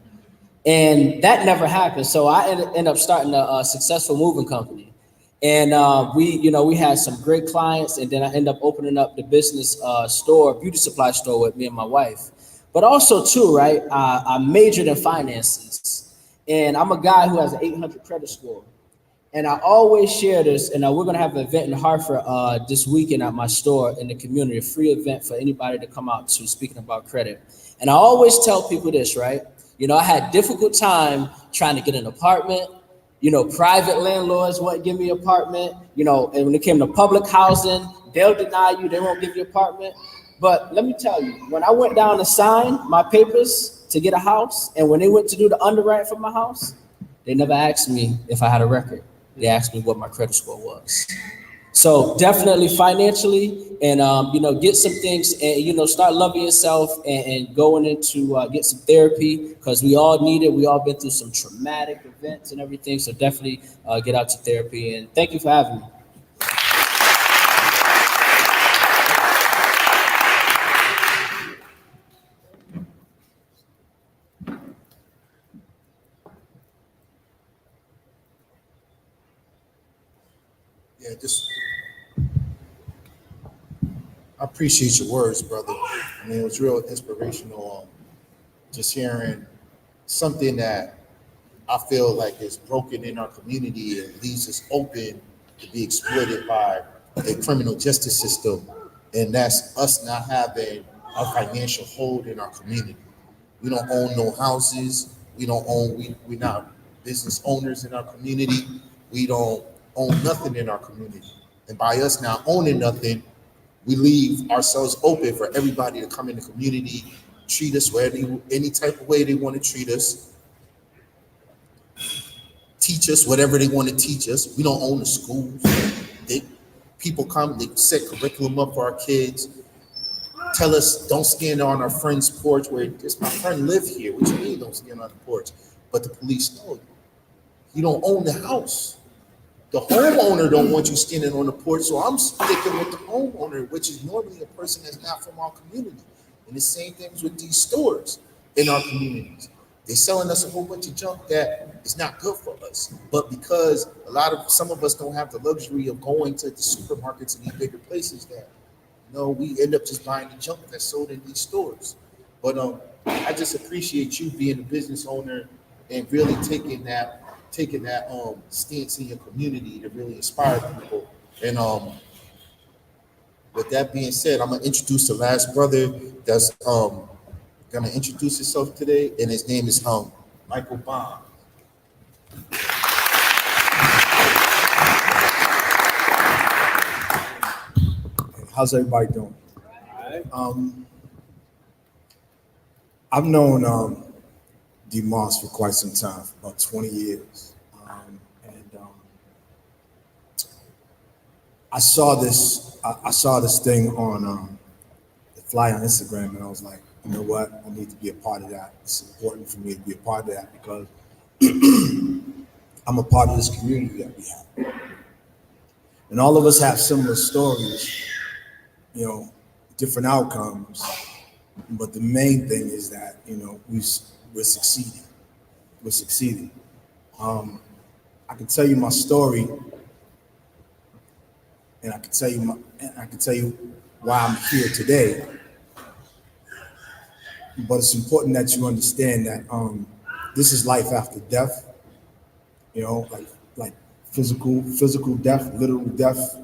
And that never happened. So I ended up starting a successful moving company. And we had some great clients, and then I ended up opening up the business beauty supply store with me and my wife. But also too, right, I majored in finances, and I'm a guy who has an 800 credit score. And I always share this, and we're gonna have an event in Hartford this weekend at my store in the community, a free event for anybody to come out to, speaking about credit. And I always tell people this, right? You know, I had difficult time trying to get an apartment. You know, private landlords won't give me an apartment. You know, and when it came to public housing, they'll deny you, they won't give you an apartment. But let me tell you, when I went down to sign my papers to get a house, and when they went to do the underwrite for my house, they never asked me if I had a record. They asked me what my credit score was. So definitely financially, and get some things, and start loving yourself, and going into get some therapy, because we all need it. We all been through some traumatic events and everything. So definitely get out to therapy. And thank you for having me. Yeah, just I appreciate your words, brother. I mean, it was real inspirational. Just hearing something that I feel like is broken in our community and leaves us open to be exploited by the criminal justice system, and that's us not having a financial hold in our community. We don't own no houses. We don't own. We're not business owners in our community. We don't own nothing in our community, and by us not owning nothing, we leave ourselves open for everybody to come in the community, treat us any type of way they want to treat us, teach us whatever they want to teach us. We don't own the schools. People come, they set curriculum up for our kids, tell us don't stand on our friend's porch where this my friend live here. What you mean don't stand on the porch? But the police know you don't own the house. The homeowner don't want you standing on the porch, so I'm sticking with the homeowner, which is normally a person that's not from our community. And the same things with these stores in our communities. They're selling us a whole bunch of junk that is not good for us. But because some of us don't have the luxury of going to the supermarkets and these bigger places, that we end up just buying the junk that's sold in these stores. But I just appreciate you being a business owner and really taking that stance in your community to really inspire people. And with that being said, I'm gonna introduce the last brother that's gonna introduce himself today, and his name is Michael Bond. How's everybody doing? I've known DeMoss for quite some time, for about 20 years. I saw this thing on the fly on Instagram, and I was like, you know what? I need to be a part of that. It's important for me to be a part of that because I'm a part of this community that we have. And all of us have similar stories, different outcomes. But the main thing is that, we're succeeding. We're succeeding. I can tell you my story, and I can tell you why I'm here today. But it's important that you understand that this is life after death. Like physical death, literal death.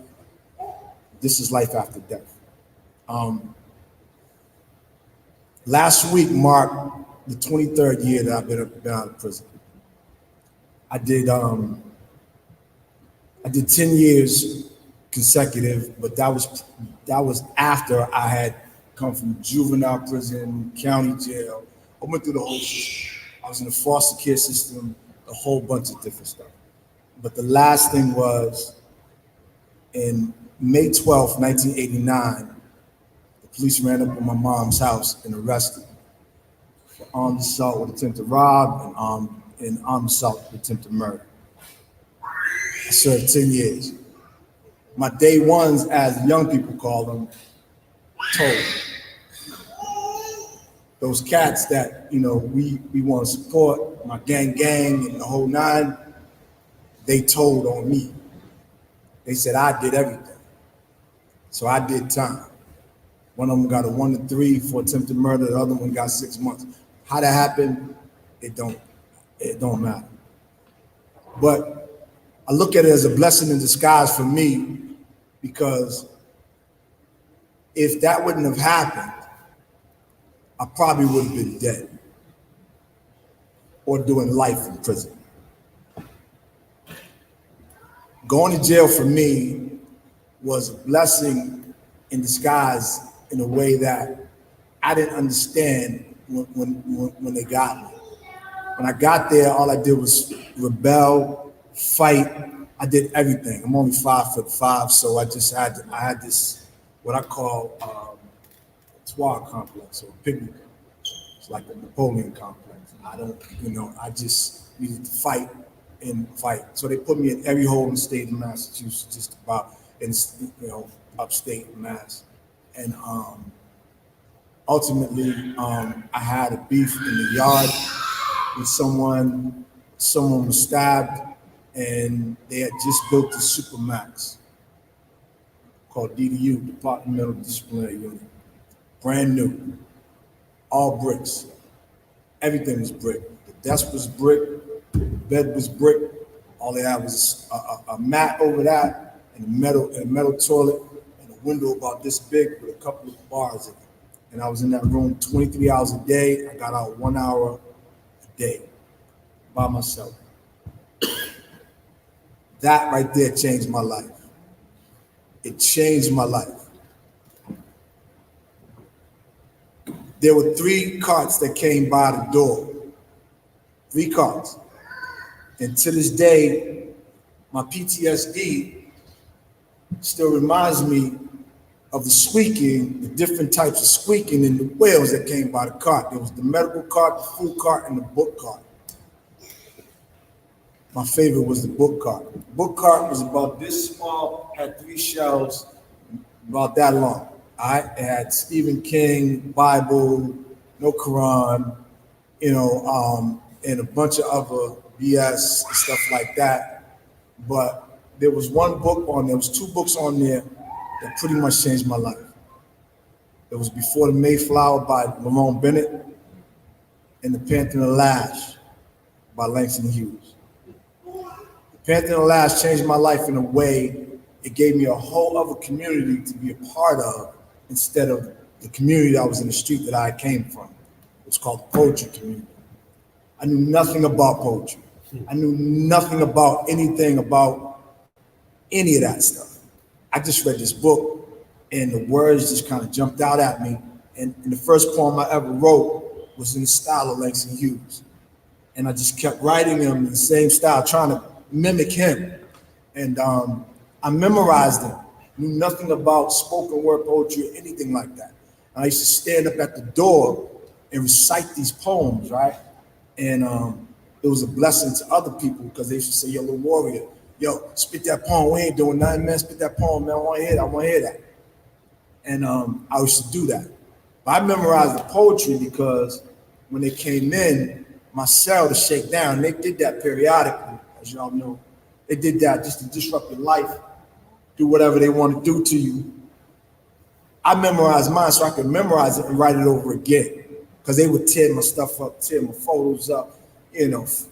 This is life after death. Last week marked the 23rd year that I've been out of prison. I did 10 years consecutive, but that was after I had come from juvenile prison, county jail. I went through the whole system. I was in the foster care system, a whole bunch of different stuff. But the last thing was in May 12th, 1989, the police ran up on my mom's house and arrested me for armed assault with attempt to rob and armed assault with attempt to murder. I served 10 years. My day ones, as young people call them, told. Those cats that, we want to support, my gang and the whole nine, they told on me. They said I did everything. So I did time. One of them got a 1 to 3 for attempted murder. The other one got 6 months. How that happened, it don't matter. But I look at it as a blessing in disguise for me, because if that wouldn't have happened, I probably would have been dead or doing life in prison. Going to jail for me was a blessing in disguise in a way that I didn't understand when they got me. When I got there, all I did was rebel, fight, I did everything. I'm only 5'5", so I had this what I call Twa complex or pygmy complex. It's like the Napoleon complex. I just needed to fight and fight. So they put me in every hole in the state of Massachusetts, just about in upstate Mass, and ultimately I had a beef in the yard with someone. Someone was stabbed, and they had just built a supermax called DDU, Departmental Disciplinary Unit, brand new, all bricks. Everything was brick. The desk was brick, the bed was brick. All they had was a mat over that, and a metal toilet, and a window about this big with a couple of bars in it. And I was in that room 23 hours a day. I got out 1 hour a day by myself. That right there changed my life. It changed my life. There were 3 carts that came by the door. 3 carts. And to this day, my PTSD still reminds me of the squeaking, the different types of squeaking in the whales that came by the cart. There was the medical cart, the food cart, and the book cart. My favorite was the book cart. The book cart was about this small, had 3 shelves, about that long. It had Stephen King, Bible, no Quran, and a bunch of other BS and stuff like that. But there was one book on there, was 2 books on there that pretty much changed my life. It was Before the Mayflower by Lamont Bennett and The Panther and the Lash by Langston Hughes. The Panther and the Lash changed my life in a way. It gave me a whole other community to be a part of instead of the community that was in the street that I came from. It was called the poetry community. I knew nothing about poetry. I knew nothing about anything about any of that stuff. I just read this book and the words just kind of jumped out at me. And the first poem I ever wrote was in the style of Langston Hughes. And I just kept writing them in the same style, trying to mimic him. And I memorized them. Knew nothing about spoken word poetry or anything like that. And I used to stand up at the door and recite these poems, right? And it was a blessing to other people because they used to say, yo, little warrior, yo, spit that poem. We ain't doing nothing, man. Spit that poem, man. I want to hear that. I want to hear that. And I used to do that. But I memorized the poetry because when they came in, my cell to shake down, they did that periodically, as y'all know. They did that just to disrupt your life, do whatever they want to do to you. I memorized mine so I could memorize it and write it over again because they would tear my stuff up, tear my photos up,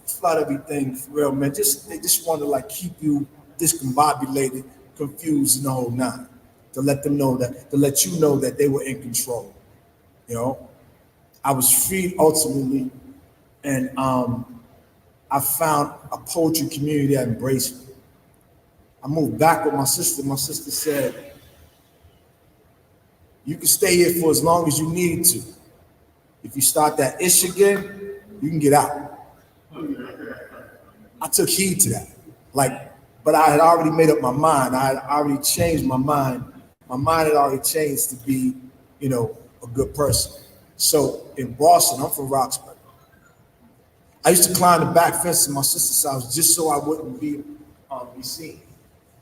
flood everything for real, man. They just want to like keep you discombobulated, confused, and the whole nine, to let you know that they were in control. I was freed ultimately, and I found a poetry community that embraced me. I moved back with my sister. My sister said, you can stay here for as long as you need to. If you start that ish again, you can get out. I took heed to that. But I had already made up my mind. I had already changed my mind. My mind had already changed to be, a good person. So in Boston, I'm from Roxbury. I used to climb the back fence of my sister's house just so I wouldn't be seen.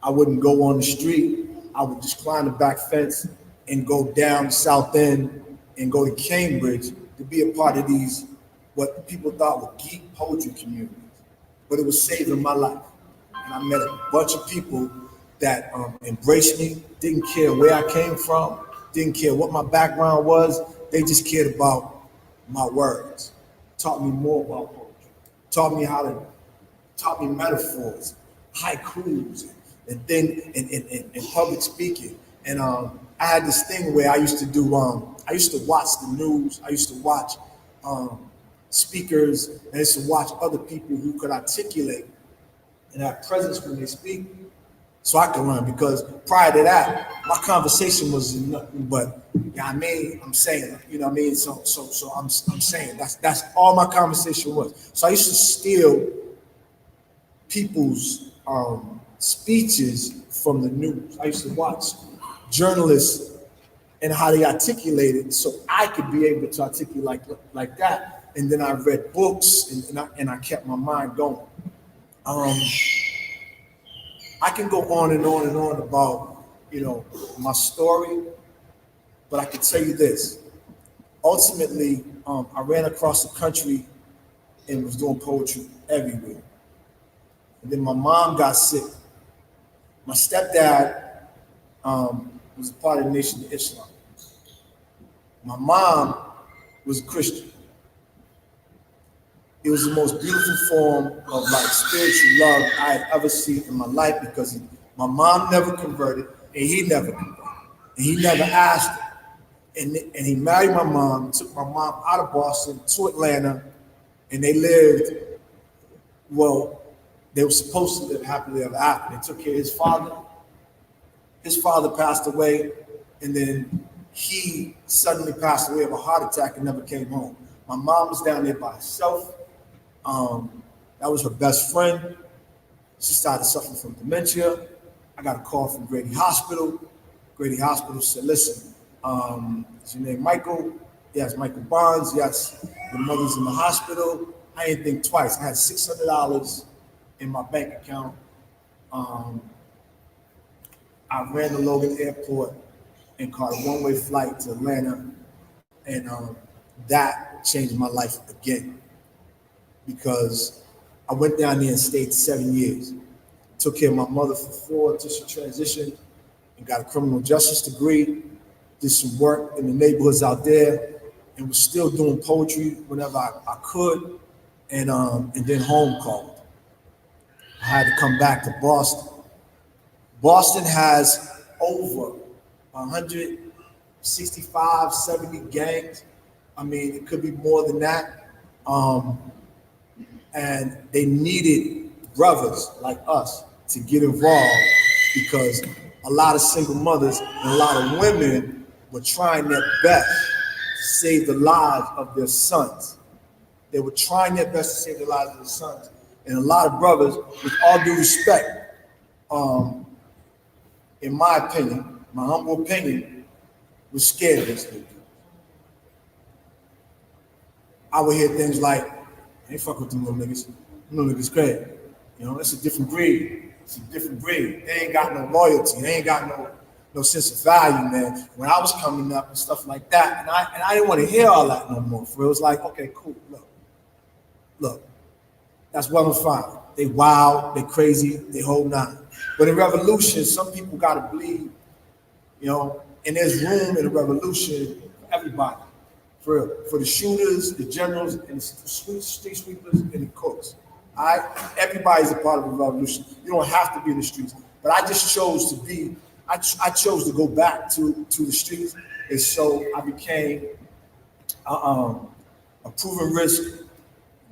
I wouldn't go on the street. I would just climb the back fence and go down the South End and go to Cambridge to be a part of these, what people thought were geek poetry communities. But it was saving my life. And I met a bunch of people that embraced me, didn't care where I came from, didn't care what my background was. They just cared about my words. Taught me more about poetry. Taught me metaphors, haikus, and then in public speaking. And I had this thing where I used to do, I used to watch the news. I used to watch speakers, and I used to watch other people who could articulate and have presence when they speak, so I could learn. Because prior to that, my conversation was nothing but, I'm saying, So I'm saying that's all my conversation was. So I used to steal people's speeches from the news. I used to watch journalists and how they articulated, so I could be able to articulate like that. And then I read books, and I kept my mind going. I can go on and on and on about, my story, but I can tell you this. Ultimately, I ran across the country and was doing poetry everywhere. And then my mom got sick. My stepdad was a part of the Nation of Islam. My mom was a Christian. It was the most beautiful form of like spiritual love I had ever seen in my life, because my mom never converted and he never converted. And he never asked her. And he married my mom, took my mom out of Boston to Atlanta, and they lived, well, they were supposed to live happily ever after. They took care of his father. His father passed away, and then he suddenly passed away of a heart attack and never came home. My mom was down there by herself. That was her best friend. She started suffering from dementia. I got a call from Grady Hospital. Grady Hospital said, listen, is your name Michael? Yes, Michael Barnes. Yes, your mother's in the hospital. I didn't think twice. I had $600 in my bank account. I ran to Logan Airport and caught a one-way flight to Atlanta. And that changed my life again, because I went down there and stayed 7 years. Took care of my mother for 4 until she transitioned, and got a criminal justice degree. Did some work in the neighborhoods out there, and was still doing poetry whenever I could. And then home called. I had to come back to Boston. Boston has over 165, 70 gangs. I mean, it could be more than that. And they needed brothers like us to get involved, because a lot of single mothers and a lot of women were trying their best to save the lives of their sons. They were trying their best to save the lives of their sons. And a lot of brothers, with all due respect, in my opinion, my humble opinion, was scared of this dude. I would hear things like, I ain't fuck with them little niggas. Them little niggas crazy. It's a different breed. It's a different breed. They ain't got no loyalty. They ain't got no sense of value, man. When I was coming up and stuff like that, and I didn't want to hear all that no more. For it was like, okay, cool, look, that's well and fine. They wild, they crazy, they whole nine. But in revolution, some people gotta bleed, and there's room in a revolution for everybody. For real. For the shooters, the generals, and the street sweepers, and the cooks. All right? Everybody's a part of the revolution. You don't have to be in the streets. But I just chose to be, I chose to go back to the streets. And so I became a proven risk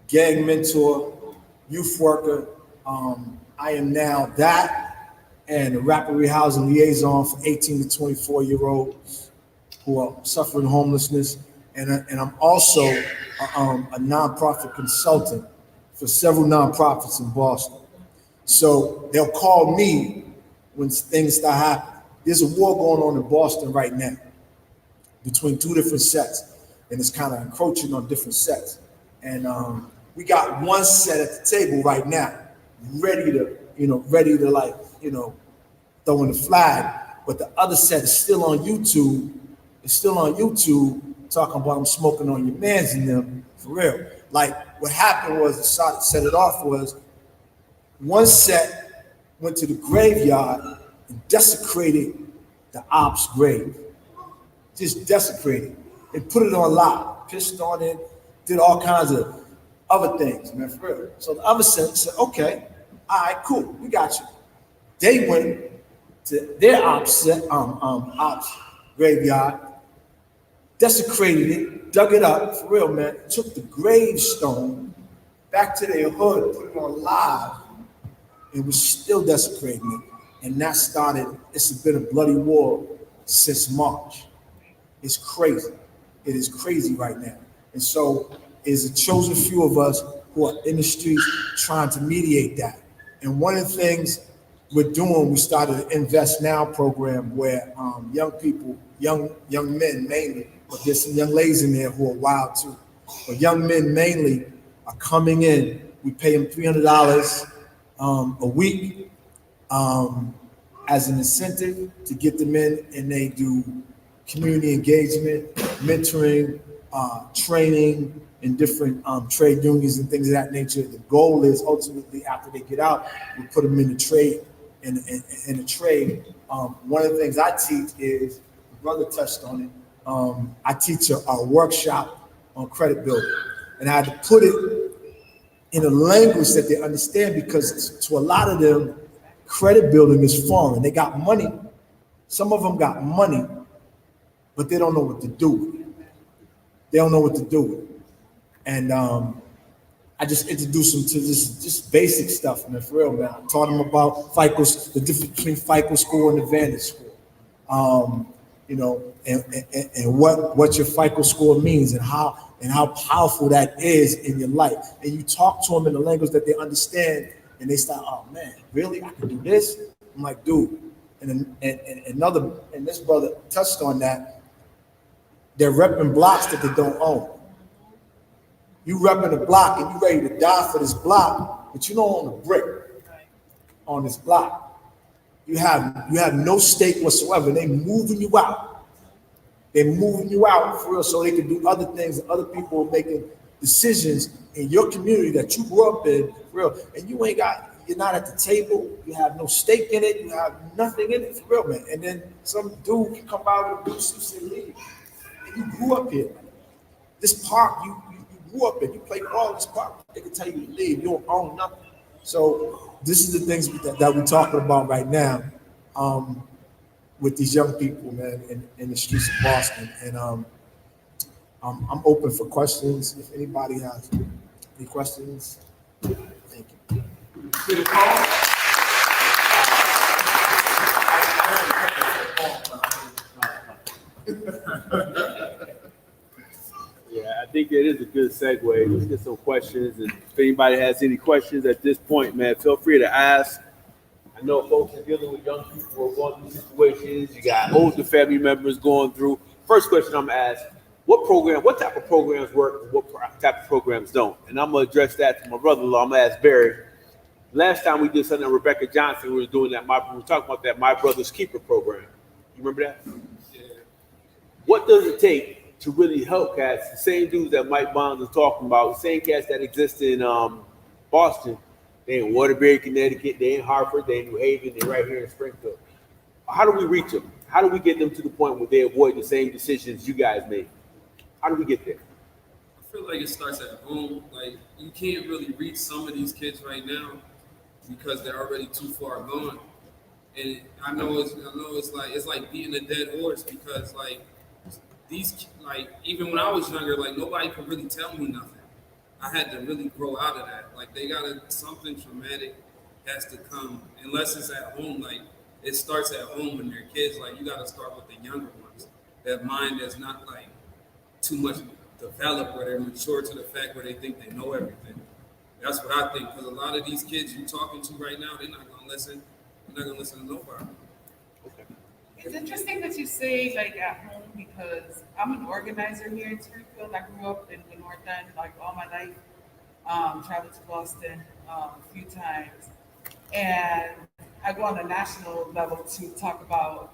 gang mentor, youth worker. I am now that, and a rapid rehousing liaison for 18 to 24-year-olds who are suffering homelessness. And I'm also a nonprofit consultant for several nonprofits in Boston. So they'll call me when things start happening. There's a war going on in Boston right now between 2 different sets, and it's kind of encroaching on different sets. And we got one set at the table right now, ready to like, throw in the flag. But the other set is still on YouTube. It's still on YouTube talking about them smoking on your mans and them, for real. Like, what happened was, the shot that set it off was, one set went to the graveyard and desecrated the ops' grave. Just desecrated. They put it on lock, pissed on it, did all kinds of other things, man, for real. So the other set said, okay, all right, cool, we got you. They went to their ops graveyard, desecrated it, dug it up, for real, man, took the gravestone back to their hood, put it on live, and was still desecrating it. And that started, it's been a bloody war since March. It's crazy. It is crazy right now. And so it's a chosen few of us who are in the streets trying to mediate that. And one of the things we started an Invest Now program where young people, young men mainly, but there's some young ladies in there who are wild too. But young men mainly are coming in. We pay them $300 a week as an incentive to get them in, and they do community engagement, mentoring, training in different trade unions and things of that nature. The goal is ultimately after they get out, we put them in the trade. In a trade, one of the things I teach is, the brother touched on it. I teach a workshop on credit building, and I had to put it in a language that they understand, because to a lot of them, credit building is foreign. They got money. Some of them got money, but they don't know what to do with it. They don't know what to do with it. And I just introduced them to this just basic stuff, man, for real, man. I taught them about FICO, the difference between FICO score and Advantage score. You know, and what your FICO score means, and how powerful that is in your life. And you talk to them in the language that they understand, and they start, oh man, really? I can do this? I'm like, dude. And this brother touched on that. They're repping blocks that they don't own. You repping a block and you ready to die for this block, but you don't own a brick on this block. You have no stake whatsoever. They moving you out. They're moving you out for real, so they can do other things, and other people are making decisions in your community that you grew up in, for real. And you're not at the table, you have no stake in it, you have nothing in it, for real, man. And then some dude can come out and do some leave. And you grew up here. This park, you grew up in, you played ball in this park, they can tell you to leave, you don't own nothing. So this is the things that we're talking about right now with these young people, man, in the streets of Boston. And I'm open for questions. If anybody has any questions, thank you. To the call. Yeah, I think that is a good segue. Let's get some questions. And if anybody has any questions at this point, man, feel free to ask. I know folks are dealing with young people who are going through situations. You got older family members going through. First question I'm gonna ask, what type of programs work and what type of programs don't? And I'm gonna address that to my brother-in-law. I'm gonna ask Barry. Last time we did something with Rebecca Johnson, we were doing that. We were talking about that My Brother's Keeper program. You remember that? Yeah. What does it take to really help cats? The same dudes that Mike Bonds is talking about, the same cats that exist in Boston. They in Waterbury, Connecticut. They in Hartford. They in New Haven. They right here in Springfield. How do we reach them? How do we get them to the point where they avoid the same decisions you guys made? How do we get there? I feel like it starts at home. Like, you can't really reach some of these kids right now because they're already too far gone. And I know it's like beating a dead horse, because like these, like, even when I was younger, like nobody could really tell me nothing. I had to really grow out of that. Like, something traumatic has to come, unless it's at home. Like, it starts at home when they're kids. Like, you got to start with the younger ones. That mind that's not like too much developed, where they're mature to the fact where they think they know everything. That's what I think, because a lot of these kids you're talking to right now, they're not gonna listen. They're not gonna listen to nobody. It's interesting that you say like at home, because I'm an organizer here in Springfield. I grew up in the North End like all my life. Traveled to Boston a few times, and I go on a national level to talk about,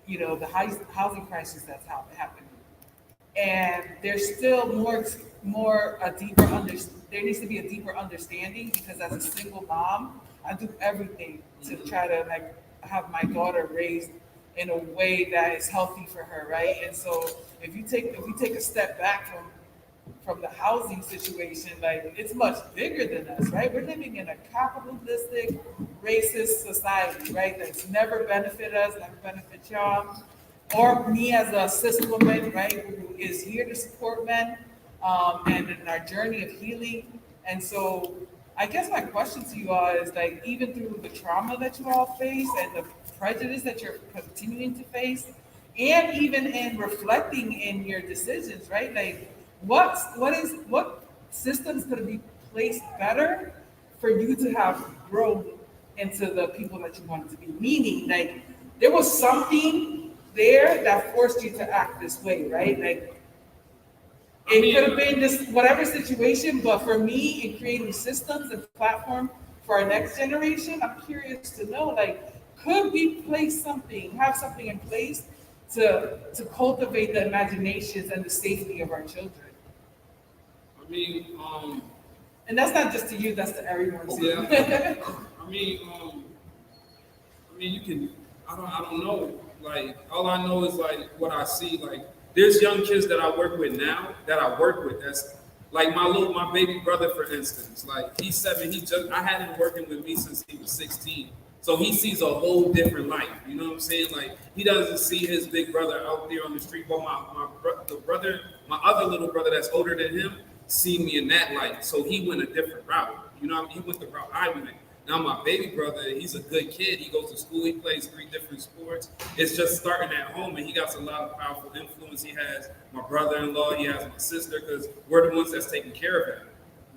you know, the housing crisis that's happening. And there's still there needs to be a deeper understanding, because as a single mom, I do everything to try to like have my daughter raised in a way that is healthy for her, right? And so if you take a step back from the housing situation, like, it's much bigger than us, right? We're living in a capitalistic, racist society, right? That's never benefited us, never benefit y'all, or me as a cis woman, right, who is here to support men, and in our journey of healing. And so I guess my question to you all is, like, even through the trauma that you all face and the prejudice that you're continuing to face, and even in reflecting in your decisions, right? Like, what systems could be placed better for you to have grown into the people that you wanted to be. Meaning, like, there was something there that forced you to act this way, right? Like, it could have been this whatever situation, but for me, in creating systems and platform for our next generation, I'm curious to know, like, could we have something in place to cultivate the imaginations and the safety of our children? I mean, And that's not just to you, that's to everyone too. yeah. I mean, you can. I don't know. Like, all I know is like what I see. Like, there's young kids that I work with now That's like my baby brother, for instance. Like, he's 7. I had him working with me since he was 16. So he sees a whole different life. You know what I'm saying? Like, he doesn't see his big brother out there on the street. But my other little brother that's older than him, see me in that light. So he went a different route. You know what I mean? He went the route I went. Now my baby brother, he's a good kid. He goes to school. He plays 3 different sports. It's just starting at home, and he got a lot of powerful influence. He has my brother-in-law. He has my sister, because we're the ones that's taking care of him.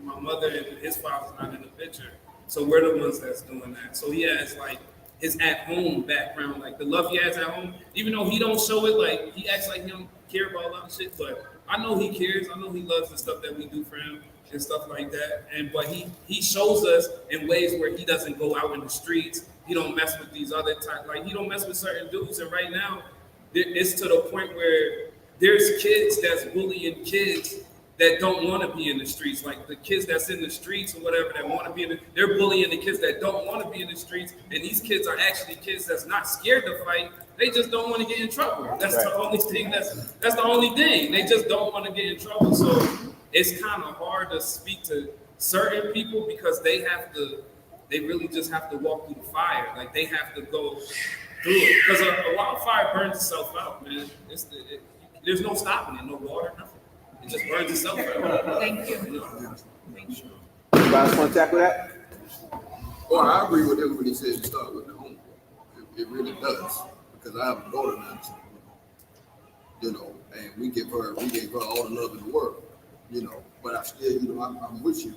My mother and his father's not in the picture, so we're the ones that's doing that. So he has like his at-home background, like the love he has at home. Even though he don't show it, like he acts like he don't care about a lot of shit, but I know he cares. I know he loves the stuff that we do for him and stuff like that. But he shows us in ways where he doesn't go out in the streets. He don't mess with these other type, like he don't mess with certain dudes. And right now, it's to the point where there's kids that's bullying kids that don't want to be in the streets. Like the kids that's in the streets or whatever that want to be they're bullying the kids that don't want to be in the streets. And these kids are actually kids that's not scared to fight. They just don't want to get in trouble. That's the only thing. That's the only thing. They just don't want to get in trouble. So it's kind of hard to speak to certain people because they really just have to walk through the fire. Like they have to go through it. Because a wildfire burns itself out, man. There's no stopping it, no water, nothing. It just burns itself out. Thank you. Anybody else want to tackle that? Well, I agree with everybody said to start with the home. It really does. Because I have a daughter now, you know, and we gave her all the love in the world, you know. But I still, you know, I'm with you.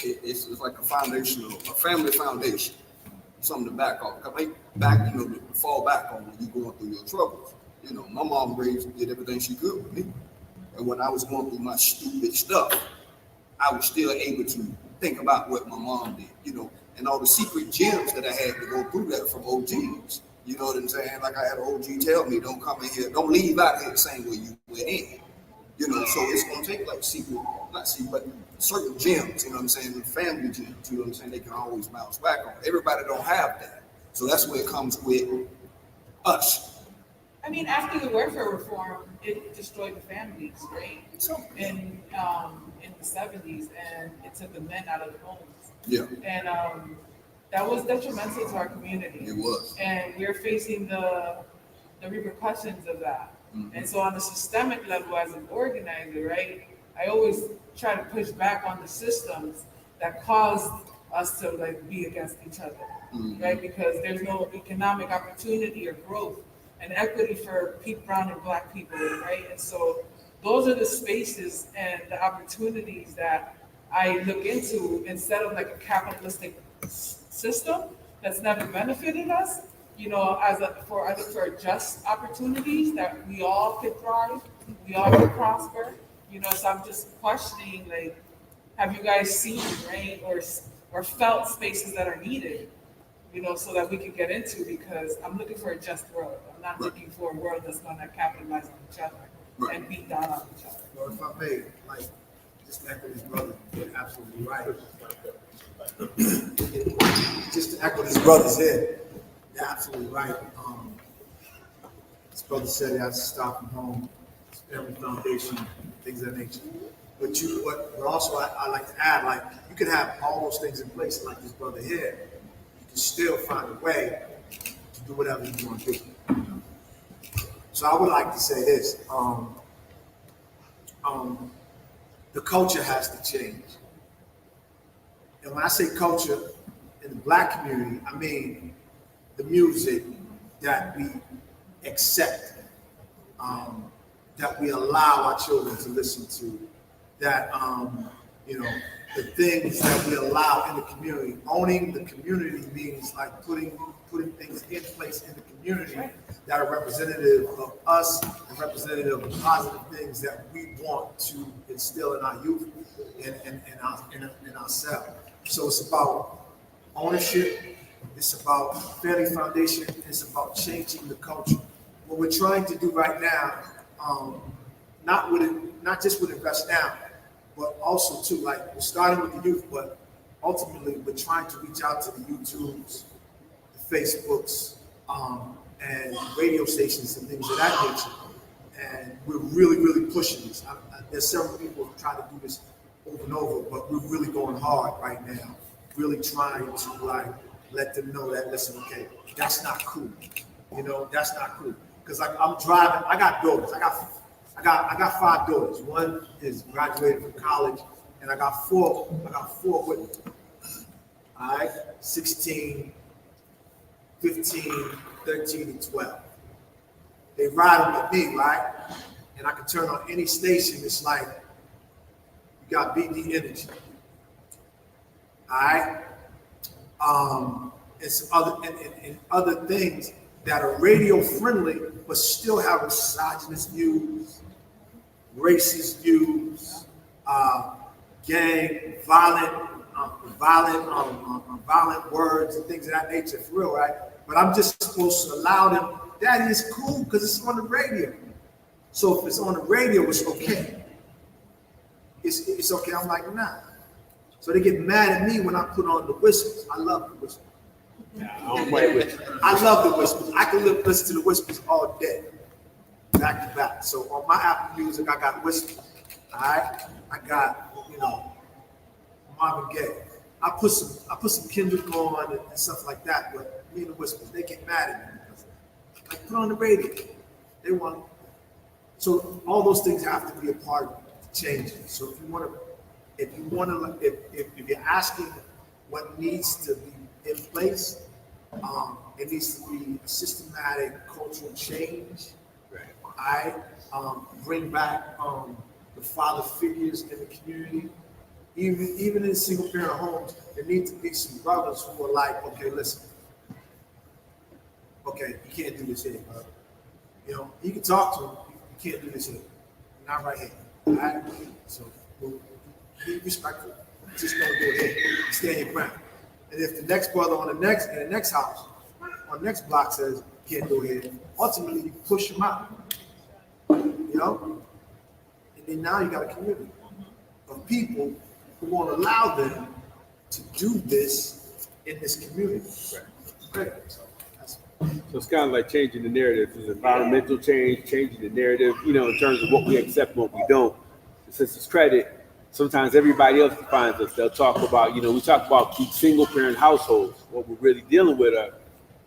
It's like a family foundation, something to back off. To fall back on when you're going through your troubles. You know, my mom did everything she could with me. And when I was going through my stupid stuff, I was still able to think about what my mom did, you know, and all the secret gems that I had to go through that from OGs. You know what I'm saying? Like I had an OG tell me, don't come in here, don't leave out here the same way you went in. You know, so it's gonna take like but certain gems, you know what I'm saying, the family gems, you know what I'm saying, they can always bounce back on. Everybody don't have that. So that's where it comes with us. I mean, after the welfare reform, it destroyed the families, right? In the 70s, and it took the men out of the homes. Yeah. And that was detrimental to our community. It was. And we're facing the repercussions of that. Mm-hmm. And so on a systemic level, as an organizer, right, I always try to push back on the systems that caused us to like be against each other, mm-hmm. right? Because there's no economic opportunity or growth and equity for brown and black people, right? And so those are the spaces and the opportunities that I look into instead of like a capitalistic system that's never benefited us, you know, I look for just opportunities that we all could thrive, we all could prosper, you know. So I'm just questioning, like, have you guys seen, right, or felt spaces that are needed, you know, so that we can get into, because I'm looking for a just world. I'm not looking for a world that's going to capitalize on each other and beat down on each other. Well, if I may, like, just to echo his brother, you're absolutely right. Just to echo his brother said, you're absolutely right. His brother said he has to start from home, family foundation, things of that nature. But also I like to add, like, you can have all those things in place, like his brother here. You can still find a way to do whatever you want to do. So I would like to say this. The culture has to change. And when I say culture in the black community, I mean the music that we accept, that we allow our children to listen to, that the things that we allow in the community. Owning the community means like putting things in place in the community that are representative of us and representative of positive things that we want to instill in our youth and ourselves. So it's about ownership, it's about family foundation, it's about changing the culture. What we're trying to do right now, not just with Invest Now, but also too, like we're starting with the youth, but ultimately we're trying to reach out to the YouTubes, the Facebooks, and radio stations and things of that nature. And we're really, really pushing this. There's several people who try to do this over and over, but we're really going hard right now. Really trying to like let them know that, listen, okay, that's not cool. You know, that's not cool. Because like I'm driving, I got daughters. I got 5 daughters. One is graduated from college, and I got four with me. All right, 16, 15, 13, and 12. They riding with me, right? And I can turn on any station. It's like you got BD energy. All right, and some other things that are radio friendly, but still have misogynist views, racist views, gang, violent words and things of that nature, for real, right? But I'm just supposed to allow them. That is cool because it's on the radio. So if it's on the radio, it's okay. It's okay. I'm like, nah. So they get mad at me when I put on the whispers. I love the whispers. I don't play with you. I love the whispers. I can listen to the whispers all day, back to back. So on my Apple Music, I got whispers. All right, I got Marvin Gaye. I put some Kendrick on and stuff like that. But me and the whispers, they get mad at me because I put on the radio. They want. So all those things have to be a part of changing. So if you're asking what needs to be in place, it needs to be a systematic cultural change. Right. Bring back the father figures in the community. Even in single parent homes, there need to be some brothers who are like, okay, listen, okay, you can't do this here, bro. You know, you can talk to him, you can't do this here. Not right here. All right? So be respectful. Just don't do it here. Stand your ground. And if the next brother in the next house, on the next block says, can't do it here, ultimately you push them out. You know? And then now you got a community of people who won't allow them to do this in this community. Right. So it's kind of like changing the narrative. It's environmental change, changing the narrative, you know, in terms of what we accept and what we don't. Since it's credit, sometimes everybody else defines us. They'll talk about, you know, we talk about single parent households. What we're really dealing with are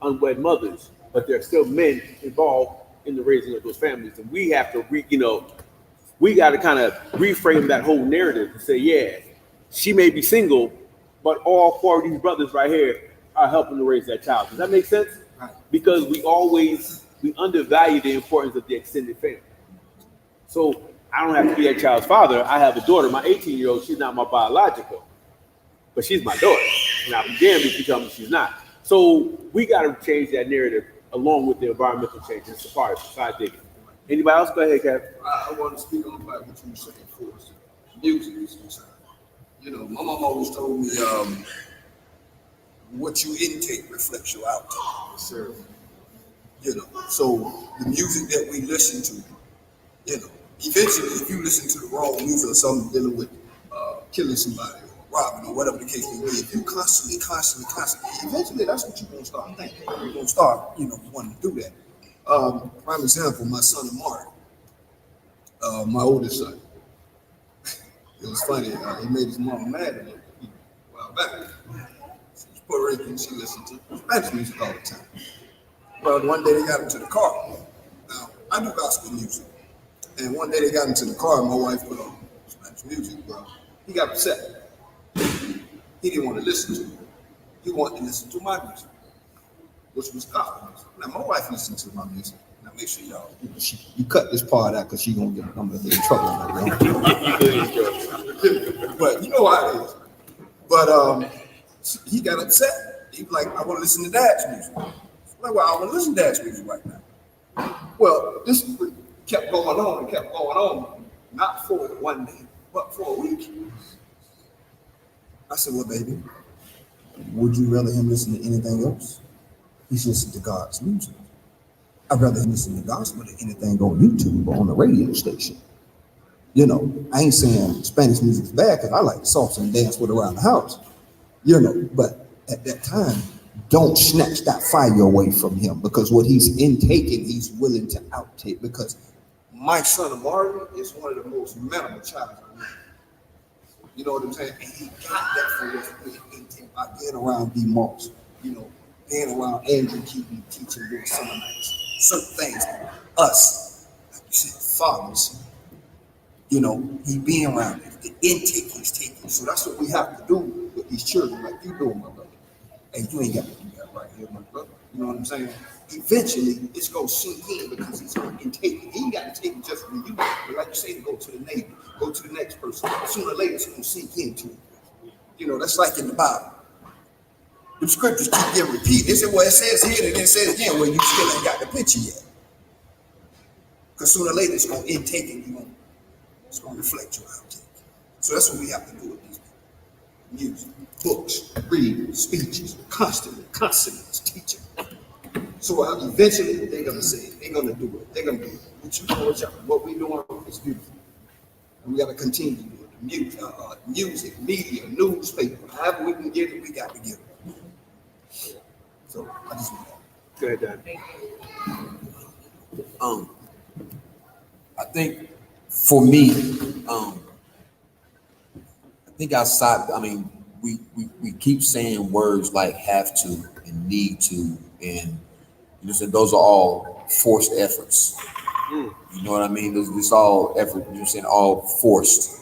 unwed mothers, but there are still men involved in the raising of those families. And we have to, we got to kind of reframe that whole narrative and say, yeah, she may be single, but all 4 of these brothers right here are helping to raise that child. Does that make sense? Right. Because we undervalue the importance of the extended family. So I don't have to be that child's father. I have a daughter, my 18-year-old. She's not my biological, but she's my daughter. And I'll be damned if you tell me she's not. So we got to change that narrative along with the environmental change. It's a part. So I dig it. Anybody else? Go ahead, Kev. I want to speak on what you were saying first. Music is concerned. You know, my mom always told me, what you intake reflects your outcome. Yes, sir. You know, so the music that we listen to, you know, eventually if you listen to the wrong music or something dealing with killing somebody or robbing or whatever the case may be, if you constantly, eventually that's what you're going to start thinking. You're going to start, you know, wanting to do that. Prime example, my son Amari, my oldest son. It was funny. He made his mom mad at him a while back. She's Puerto Rican. She listened to Spanish music all the time. Well, one day they got into the car. Now, I do gospel music. And one day they got into the car and my wife put on Spanish music. Well, he got upset. He didn't want to listen to it. He wanted to listen to my music, which was gospel music. Now, my wife listens to my music. Now make sure y'all, you cut this part out because she gonna get, I'm gonna get in trouble. But you know how it is. But he got upset. He was like, I want to listen to Dad's music. I'm like, well, I want to listen to Dad's music right now. Well, this kept going on and kept going on, not for 1 day, but for a week. I said, well, baby, would you rather him listen to anything else? He's listening to God's music. I'd rather him listen to gospel than anything on YouTube or on the radio station. You know, I ain't saying Spanish music is bad because I like to salsa and dance with around the house. You know, but at that time, don't snatch that fire away from him because what he's intaking, he's willing to outtake. Because my son Marvin is one of the most memorable child I know. You know what I'm saying? And he got that from his intake by being around D. Moss, you know, being around Andrew Keaton teaching during summer nights. Certain things, us, like you said, fathers, you know, he being around it, the intake he's taking. So that's what we have to do with these children, like you doing, my brother. Hey, you ain't got to do that right here, my brother. You know what I'm saying? Eventually, it's going to sink in because he's going to take it. He ain't got to take it just from you. But like you say, to go to the neighbor, go to the next person. Sooner or later, it's going to sink into it. You know, that's like in the Bible. The scriptures keep getting repeated. They say, well, it says here and then it says again, well, you still ain't got the picture yet. Because sooner or later, it's going to intake and it's going to reflect your outtake. So that's what we have to do with these people. Music, books, reading, speeches, consonants, teaching. So eventually, they're going to say it. They're going to do it. They're going to do it. But you know what we're doing is beautiful. And we got to continue to do it. Music, media, newspaper, however we can get it, we got to get it. So I just want that. Go ahead, Dad. I think for me, I think outside, I mean, we keep saying words like have to and need to, and you know, so those are all forced efforts. You know what I mean? This all effort, you know, saying all forced.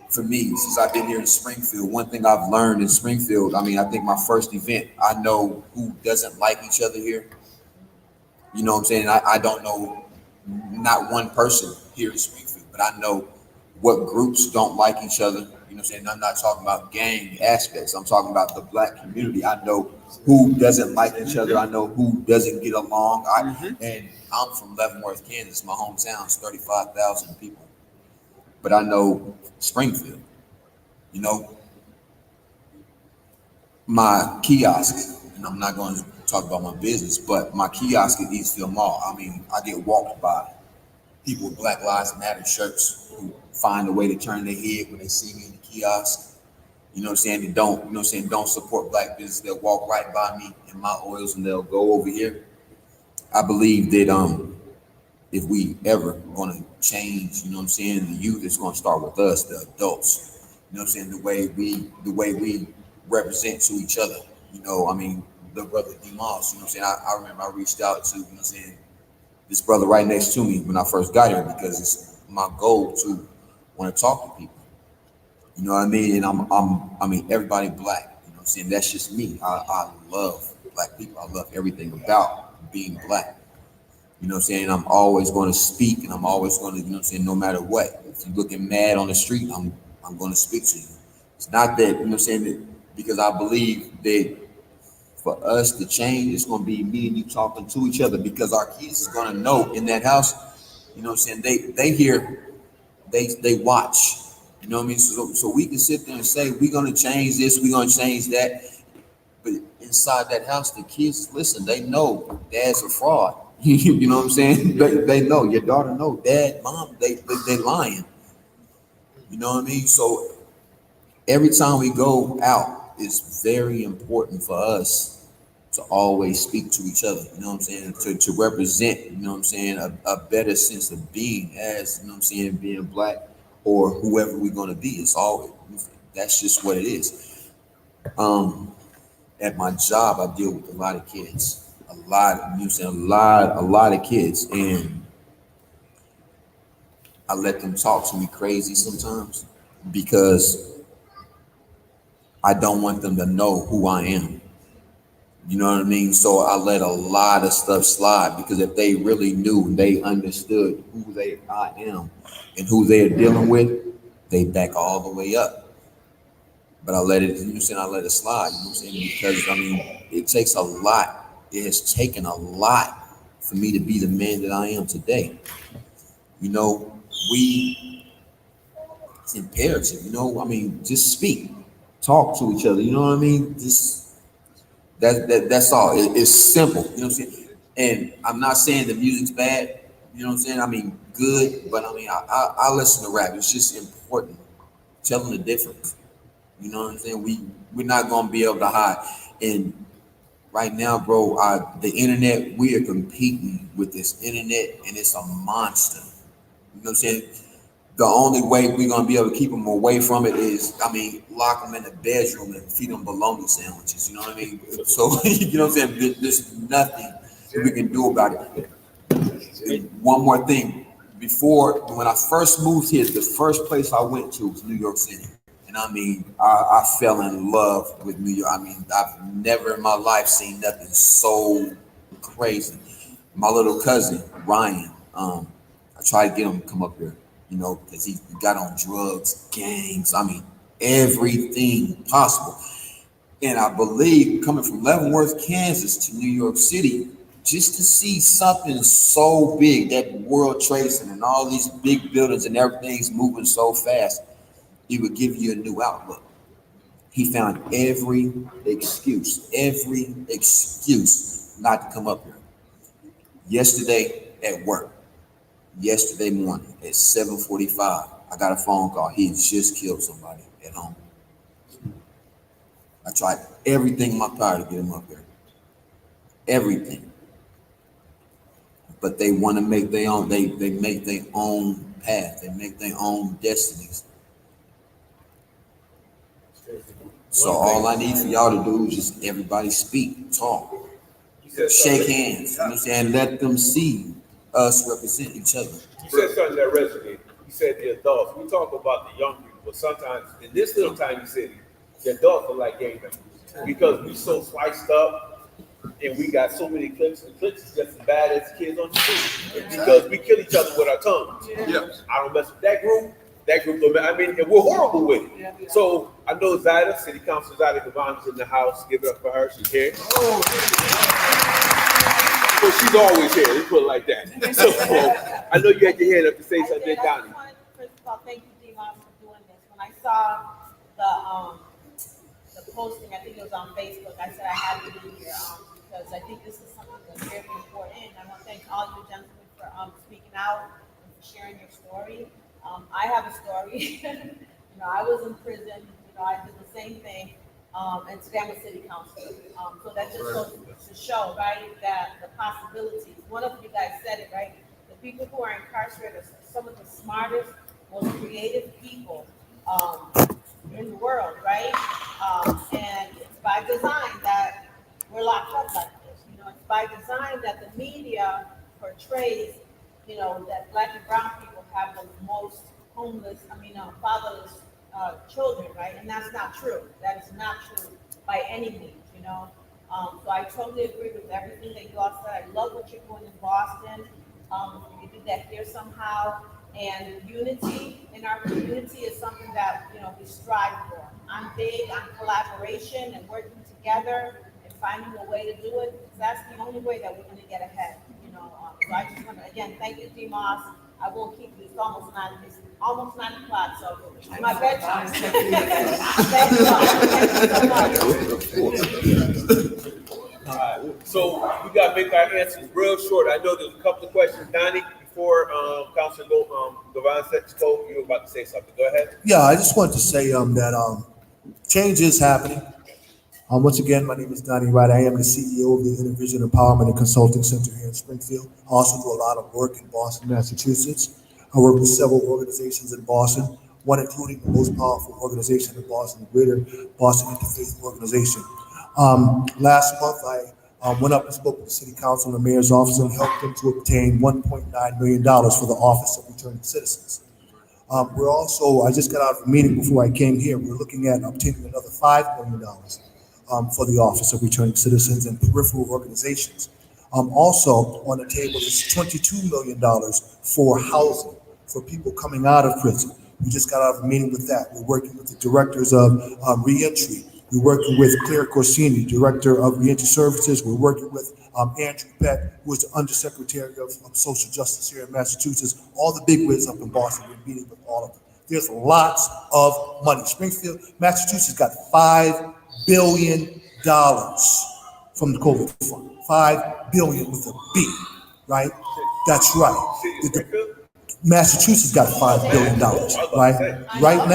For me, since I've been here in Springfield, one thing I've learned in Springfield, I mean, I think my first event, I know who doesn't like each other here. You know what I'm saying? I don't know not one person here in Springfield, but I know what groups don't like each other. You know what I'm saying? I'm not talking about gang aspects. I'm talking about the Black community. I know who doesn't like each other. I know who doesn't get along. And I'm from Leavenworth, Kansas. My hometown is 35,000 people. But I know Springfield, you know, my kiosk, and I'm not going to talk about my business, but my kiosk at Eastfield Mall, I mean, I get walked by people with Black Lives Matter shirts who find a way to turn their head when they see me in the kiosk. You know what I'm saying? They don't, you know what I'm saying, don't support Black business. They'll walk right by me in my oils and they'll go over here. I believe that if we ever going to change, you know what I'm saying, the youth, it's going to start with us, the adults. You know what I'm saying, the way we represent to each other. You know, I mean, the brother D. Moss, you know what I'm saying, I remember I reached out to, you know what I'm saying, this brother right next to me when I first got here because it's my goal to want to talk to people. You know what I mean? And I mean, everybody Black, you know what I'm saying, that's just me. I love Black people. I love everything about being Black. You know what I'm saying? I'm always going to speak and I'm always going to, you know what I'm saying, no matter what. If you're looking mad on the street, I'm going to speak to you. It's not that, you know what I'm saying, that because I believe that for us to change, it's going to be me and you talking to each other because our kids is going to know in that house, you know what I'm saying, they hear, they watch, you know what I mean? So we can sit there and say, we're going to change this, we're going to change that. But inside that house, the kids, listen, they know dad's a fraud. You know what I'm saying? They know, your daughter know, dad, mom, they lying. You know what I mean? So every time we go out, it's very important for us to always speak to each other. You know what I'm saying? To represent, you know what I'm saying, a better sense of being as, you know what I'm saying, being Black or whoever we're going to be. It's always, that's just what it is. At my job, I deal with a lot of kids. A lot of kids, and I let them talk to me crazy sometimes because I don't want them to know who I am. You know what I mean? So I let a lot of stuff slide because if they really knew and they understood who I am and who they're dealing with, they back all the way up. But I let it, you know what I'm saying? I let it slide, you know what I'm saying? Because I mean, it takes a lot. It has taken a lot for me to be the man that I am today. You know, it's imperative, you know, I mean, just speak, talk to each other, you know what I mean? That's all. It's simple, you know what I'm saying? And I'm not saying the music's bad, you know what I'm saying? I mean, good, but I mean, I listen to rap. It's just important. Telling the difference. You know what I'm saying? We're not gonna be able to hide. And right now, bro, the internet, we are competing with this internet, and it's a monster. You know what I'm saying? The only way we're gonna be able to keep them away from it is, I mean, lock them in the bedroom and feed them bologna sandwiches. You know what I mean? So you know what I'm saying? There's nothing that we can do about it. And one more thing, when I first moved here, the first place I went to was New York City. And I mean, I fell in love with New York. I mean, I've never in my life seen nothing so crazy. My little cousin, Ryan, I tried to get him to come up here, you know, because he got on drugs, gangs, I mean, everything possible. And I believe coming from Leavenworth, Kansas to New York City, just to see something so big, that World Trade Center and all these big buildings and everything's moving so fast, it would give you a new outlook. He found every excuse not to come up here. Yesterday at work, yesterday morning at 7:45, I got a phone call. He had just killed somebody at home. I tried everything in my power to get him up here. Everything. But they want to make their own, they make their own path. They make their own destinies. So all I need for y'all to do is just everybody speak, talk, shake hands, you know what I'm saying? Let them see us represent each other. You said something that resonated. You said the adults. We talk about the young people, but sometimes in this little tiny city, the adults are like gang members because we so sliced up and we got so many cliques. The cliques is just as bad as the kids on the street because we kill each other with our tongues. Yeah. I don't mess with that group. That group don't. I mean, and we're horrible with it. So I know Zyda, City Council Zyda Devon is in the house. Give it up for her. She's here. Well, she's always here. Let's put it like that. So I know you had your hand up to say something, Donnie. First of all, thank you, Devon, for doing this. When I saw the posting, I think it was on Facebook, I said I had to be here because I think this is something that's very important. I want to thank all you gentlemen for speaking out and for sharing your story. I have a story. I was in prison. I did the same thing. And today I'm a city councilor. So that just goes to show, right, that the possibilities. One of you guys said it, right? The people who are incarcerated are some of the smartest, most creative people in the world, right? And it's by design that we're locked up like this. It's by design that the media portrays, that Black and brown people have the most homeless, fatherless children, right? And that's not true. That is not true by any means, So I totally agree with everything that you all said. I love what you're doing in Boston. You do that here somehow. And unity in our community is something that, we strive for. I'm big on collaboration and working together and finding a way to do it. Because that's the only way that we're going to get ahead, So I just want to, again, thank you, D-Moss. I won't keep you. It's almost 9 o'clock, so my bedtime. Thank you so much. All right. So we got to make our answers real short. I know there's a couple of questions, Donnie, before Councilor Devon spoke. You were about to say something. Go ahead. Yeah, I just wanted to say that change is happening. Once again, my name is Donnie Wright. I am the CEO of the Intervision Empowerment and Consulting Center here in Springfield. I also do a lot of work in Boston, Massachusetts. I work with several organizations in Boston, one including the most powerful organization in Boston, the Greater Boston Interfaith Organization. Last month, I went up and spoke with the City Council and the Mayor's office and helped them to obtain $1.9 million for the Office of Returning Citizens. I just got out of a meeting before I came here. We're looking at obtaining another $5 million for the Office of Returning Citizens and peripheral organizations. Also on the table is $22 million for housing for people coming out of prison. We just got out of a meeting with that. We're working with the directors of reentry. We're working with Claire Corsini, Director of Reentry Services. We're working with Andrew Peck, who is the Undersecretary of Social Justice here in Massachusetts. All the big wigs up in Boston, we're meeting with all of them. There's lots of money. Springfield, Massachusetts got $5 billion from the COVID fund. $5 billion with a B, right? That's right. Massachusetts got $5 billion, right? Right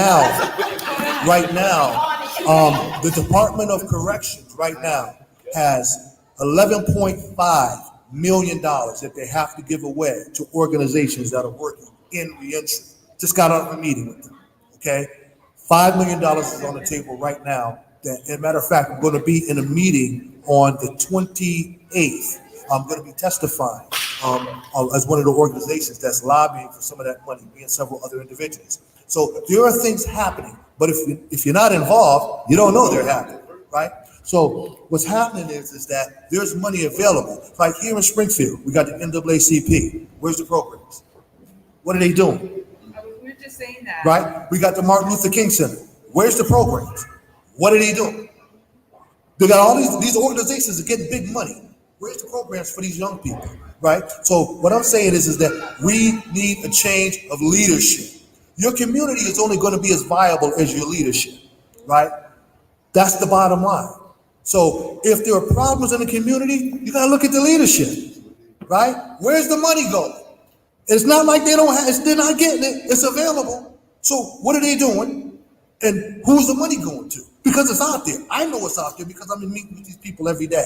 now, the Department of Corrections right now has $11.5 million that they have to give away to organizations that are working in reentry. Just got out of a meeting with them, okay? $5 million is on the table right now. That, as a matter of fact, I'm going to be in a meeting on the 28th. I'm going to be testifying as one of the organizations that's lobbying for some of that money, me and several other individuals. So there are things happening, but if you're not involved, you don't know they're happening, right? So what's happening is that there's money available. Like here in Springfield, we got the NAACP. Where's the programs? What are they doing? We were just saying that. Right? We got the Martin Luther King Center. Where's the programs? What are they doing? They got all these organizations that get big money. Where's the programs for these young people, right? So what I'm saying is that we need a change of leadership. Your community is only going to be as viable as your leadership, right? That's the bottom line. So if there are problems in the community, you got to look at the leadership, right? Where's the money going? It's not like they're not getting it. It's available. So what are they doing? And who's the money going to? Because it's out there. I know it's out there because I'm meeting with these people every day,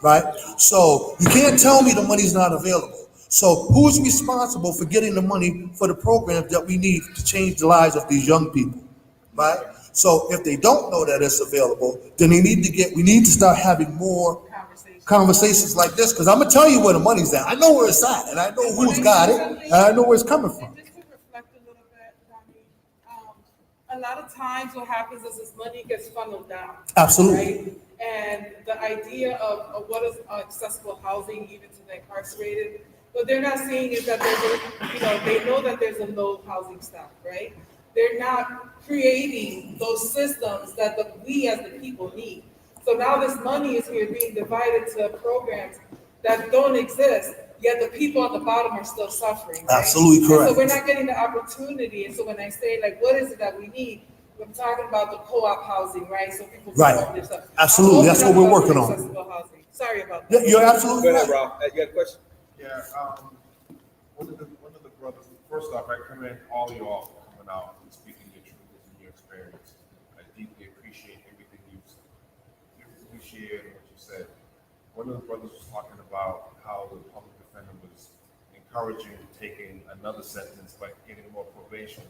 right? So you can't tell me the money's not available. So who's responsible for getting the money for the programs that we need to change the lives of these young people, right? So if they don't know that it's available, then we need to start having more conversations like this, because I'm gonna tell you where the money's at. I know where it's at, and I know who's got it, and I know where it's coming from. Just to reflect a little bit, Donnie, a lot of times what happens is this money gets funneled down. Absolutely. Right? And the idea of what is accessible housing even to the incarcerated, what they're not seeing is that they know that there's a low housing stock, right? They're not creating those systems that we as the people need. So now this money is here being divided to programs that don't exist, yet the people at the bottom are still suffering. Right? Absolutely correct. And so we're not getting the opportunity. And so when I say, like, what is it that we need? I'm talking about the co-op housing, right? So people can own their stuff. Absolutely. That's what we're working on. Accessible housing. Sorry about that. Yeah, you're absolutely Go ahead, right. Ralph. You got a question? Yeah, one of the brothers, first off, I commend all you all for coming out and speaking your truth and your experience. I deeply appreciate everything you shared and what you said. One of the brothers was talking about how the public defender was encouraging taking another sentence, but getting more probation.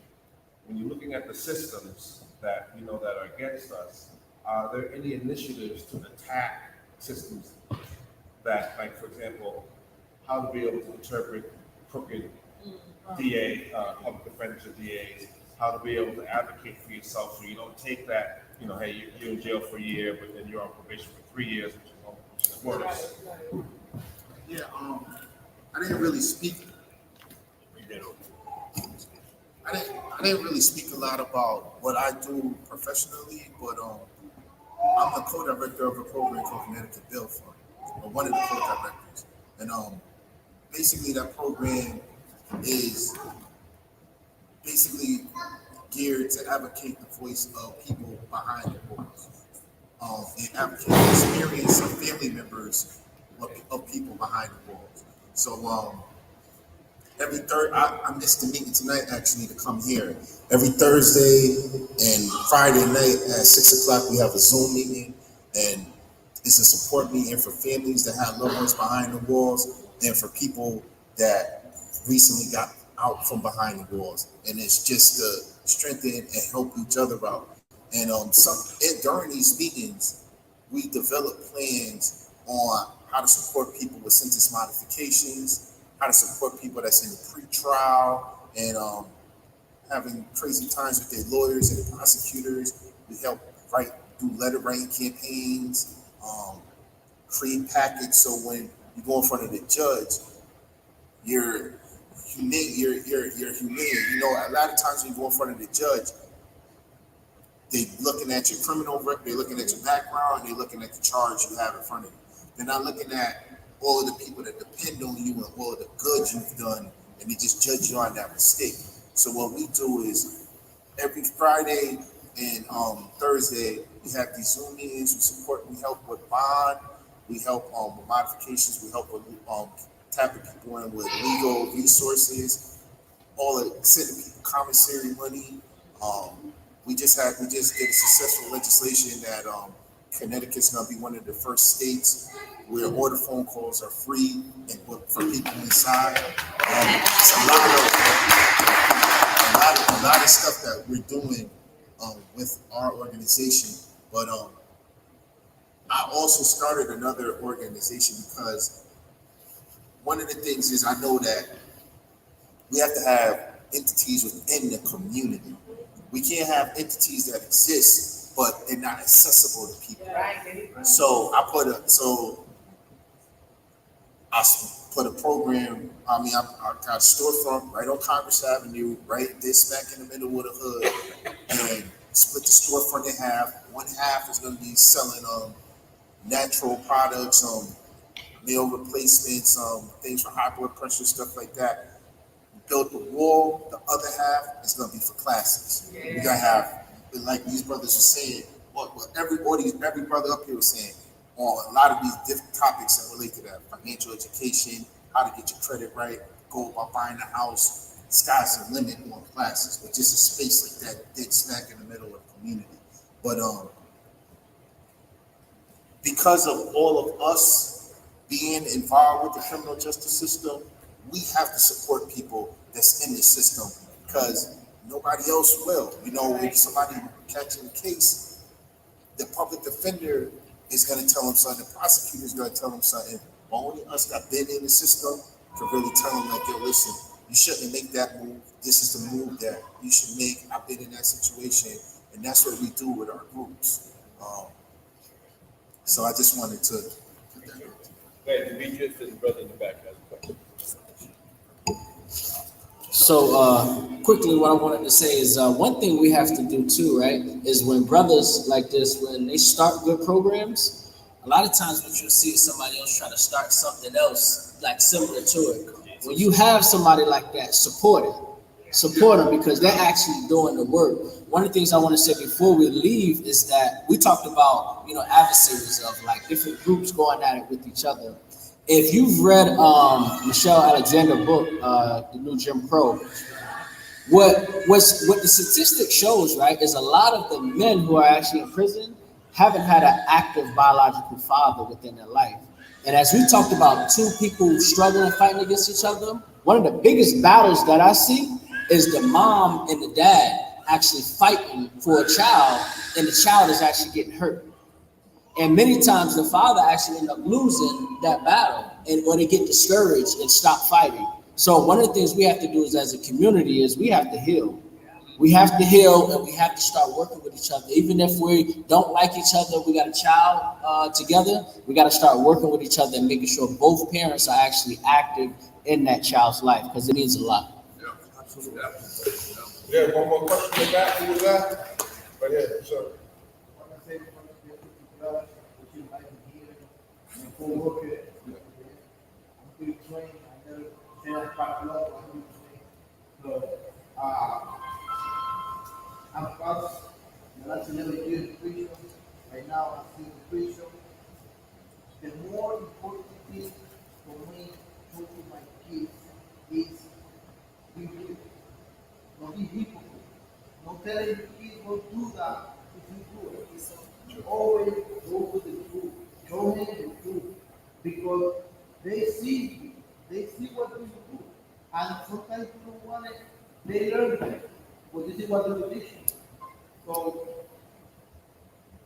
When you're looking at the systems that that are against us, are there any initiatives to attack systems that, like, for example, how to be able to interpret crooked DA, public defenders or DAs, how to be able to advocate for yourself so you don't take that, hey, you're in jail for a year, but then you're on probation for 3 years, which is worse. Yeah, I didn't really speak. I didn't really speak a lot about what I do professionally, but I'm the co-director of a program called Connecticut Bail Fund, or one of the co-directors, and basically that program is basically geared to advocate the voice of people behind the walls, and advocate the experience of family members of people behind the walls. So every I missed the meeting tonight actually to come here. Every Thursday and Friday night at 6 o'clock we have a Zoom meeting, and it's a support meeting for families that have loved ones behind the walls and for people that recently got out from behind the walls. And it's just to strengthen and help each other out. And during these meetings, we develop plans on how to support people with sentence modifications, how to support people that's in the pre-trial and having crazy times with their lawyers and prosecutors. We help write do letter writing campaigns, create packets so when you go in front of the judge, you're humane. You're humane. You know, a lot of times when you go in front of the judge, they looking at your criminal record, they're looking at your background, they're looking at the charge you have in front of you. They're not looking at all of the people that depend on you and all of the good you've done, and they just judge you on that mistake. So what we do is every Friday and Thursday, we have these Zoom meetings. We help with bond, we help with modifications, we help with tapping people in with legal resources, all of sending people commissary money. We just did a successful legislation that Connecticut's gonna be one of the first states where order phone calls are free and for people inside. It's a lot of stuff that we're doing with our organization. But I also started another organization because one of the things is I know that we have to have entities within the community. We can't have entities that exist, but they're not accessible to people. Right. So I put a program. I got a storefront right on Congress Avenue, right there smack in the middle of the hood, and split the storefront in half. One half is going to be selling natural products, meal replacements, things for high blood pressure, stuff like that. Built the wall. The other half is going to be for classes. We're going to have, like these brothers are saying, every brother up here was saying, on a lot of these different topics that relate to that: financial education, how to get your credit right, go about buying a house. Sky's the limit on classes, but just a space like that, dead smack in the middle of the community. But because of all of us being involved with the criminal justice system, we have to support people that's in the system because nobody else will. You know, if somebody catching a case, the public defender is going to tell them something, the prosecutor is going to tell them something. Only us that been in the system can really tell them, like, yo, listen, you shouldn't make that move. This is the move that you should make. I've been in that situation, and that's what we do with our groups. So I just wanted to put that out. Hey, Demetrius and the brother in the back has a question. So quickly, what I wanted to say is one thing we have to do too, right, is when brothers like this, when they start good programs, a lot of times what you'll see is somebody else try to start something else like similar to it. When you have somebody like that, support them because they're actually doing the work. One of the things I want to say before we leave is that we talked about, adversaries of like different groups going at it with each other. If you've read Michelle Alexander's book, The New Jim Crow, what the statistic shows, right, is a lot of the men who are actually in prison haven't had an active biological father within their life. And as we talked about two people struggling, fighting against each other, one of the biggest battles that I see is the mom and the dad actually fighting for a child, and the child is actually getting hurt. And many times the father actually ends up losing that battle, or they get discouraged and stop fighting. So one of the things we have to do is, as a community, is we have to heal. We have to heal, and we have to start working with each other. Even if we don't like each other, we got a child together, we got to start working with each other and making sure both parents are actually active in that child's life, because it means a lot. Yeah, one more question in the back. Who was that? Right here, sir. I'm past the last 11 years in prison. Right now, I'm still in prison. The more important thing for me to talk to my kids is be real. Don't be hypocrite. Don't tell your kids don't do that if you do it. You always go with the truth. Show them the truth. Because they see what you do. And sometimes you don't want it, they learn it. But this is what the teach. So,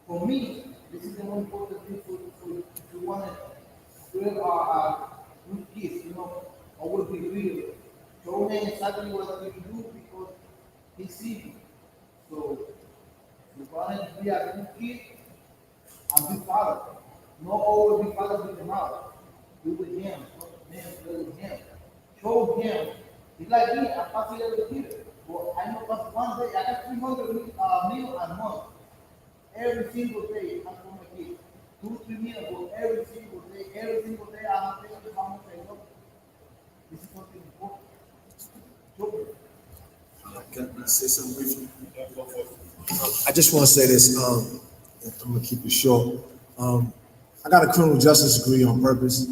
for me, this is the most important thing for if you want to build good kids, always be real. Show him exactly what you do because he sees you. So, if you want to be a good kid, I'm his father. Not always be father with the mouth. Be with him. Man, play with him. Show him. It's like me, I'm passing every kid. But I know that one day, I got 300 meal a month. Every single day, I'm for my kids. 2-3 meals, but every single day, I'm telling you how much I love you. This is something important. Children. Can I say something briefly? I just want to say this. I'm gonna keep it short. I got a criminal justice degree on purpose.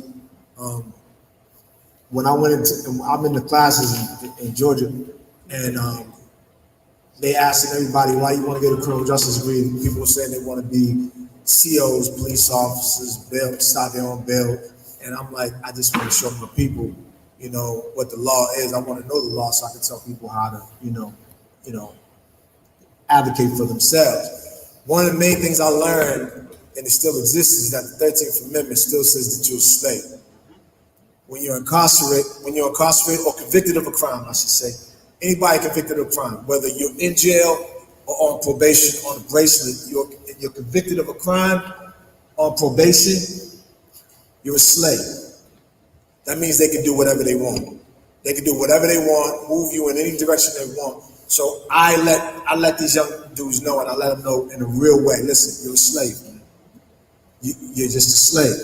When I'm in the classes in Georgia, and they asking everybody why you want to get a criminal justice degree. People were saying they want to be COs, police officers, bail, stop their own bail, and I'm like, I just want to show my people, what the law is. I want to know the law so I can tell people how to, advocate for themselves. One of the main things I learned, and it still exists, is that the 13th Amendment still says that you're a slave. When you're incarcerated or convicted of a crime, I should say, anybody convicted of a crime, whether you're in jail or on probation, on a bracelet, you're convicted of a crime on probation, you're a slave. That means they can do whatever they want. They can do whatever they want, move you in any direction they want. So I let these young dudes know, and I let them know in a real way. Listen, you're a slave. You're just a slave.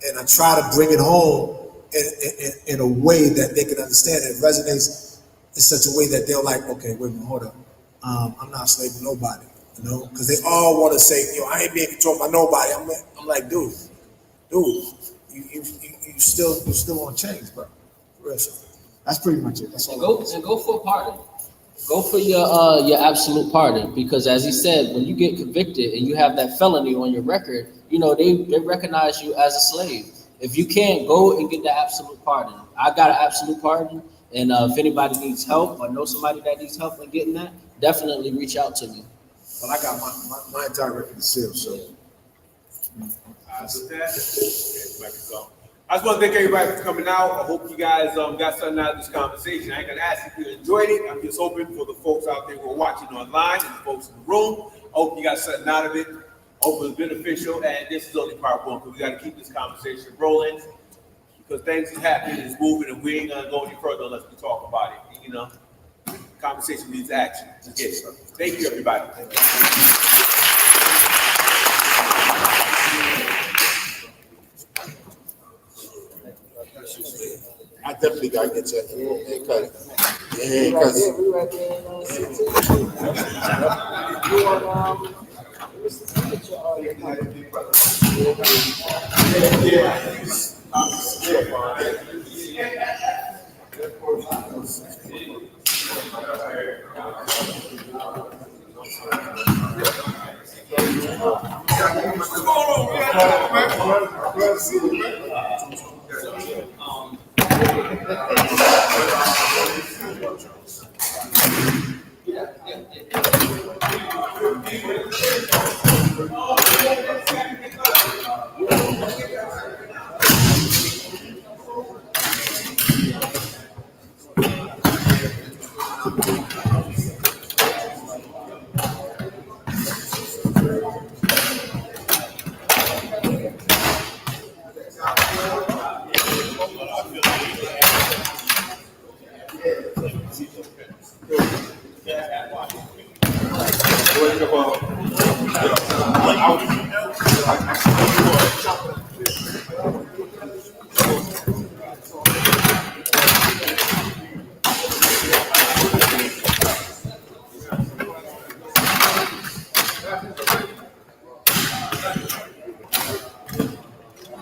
And I try to bring it home in a way that they can understand. It resonates in such a way that they're like, okay, wait a minute, hold up. I'm not a slave to nobody, because they all want to say, I ain't being controlled by nobody. I'm like, dude, you still on change, bro. For real. That's pretty much it. That's all. Go for a pardon. Go for your absolute pardon, because as he said, when you get convicted and you have that felony on your record, they recognize you as a slave. If you can't, go and get the absolute pardon. I got an absolute pardon, and if anybody needs help or know somebody that needs help in getting that, definitely reach out to me. But I got my entire record is sealed, so. With that, I just want to thank everybody for coming out. I hope you guys got something out of this conversation. I ain't gonna ask if you enjoyed it. I'm just hoping for the folks out there who are watching online and the folks in the room. I hope you got something out of it. Hope it's beneficial. And this is only part one, because we got to keep this conversation rolling, because things is happening, it's moving, and we ain't gonna go any further unless we talk about it. Conversation needs action. Yes. Thank you, everybody. I definitely gotta get to it because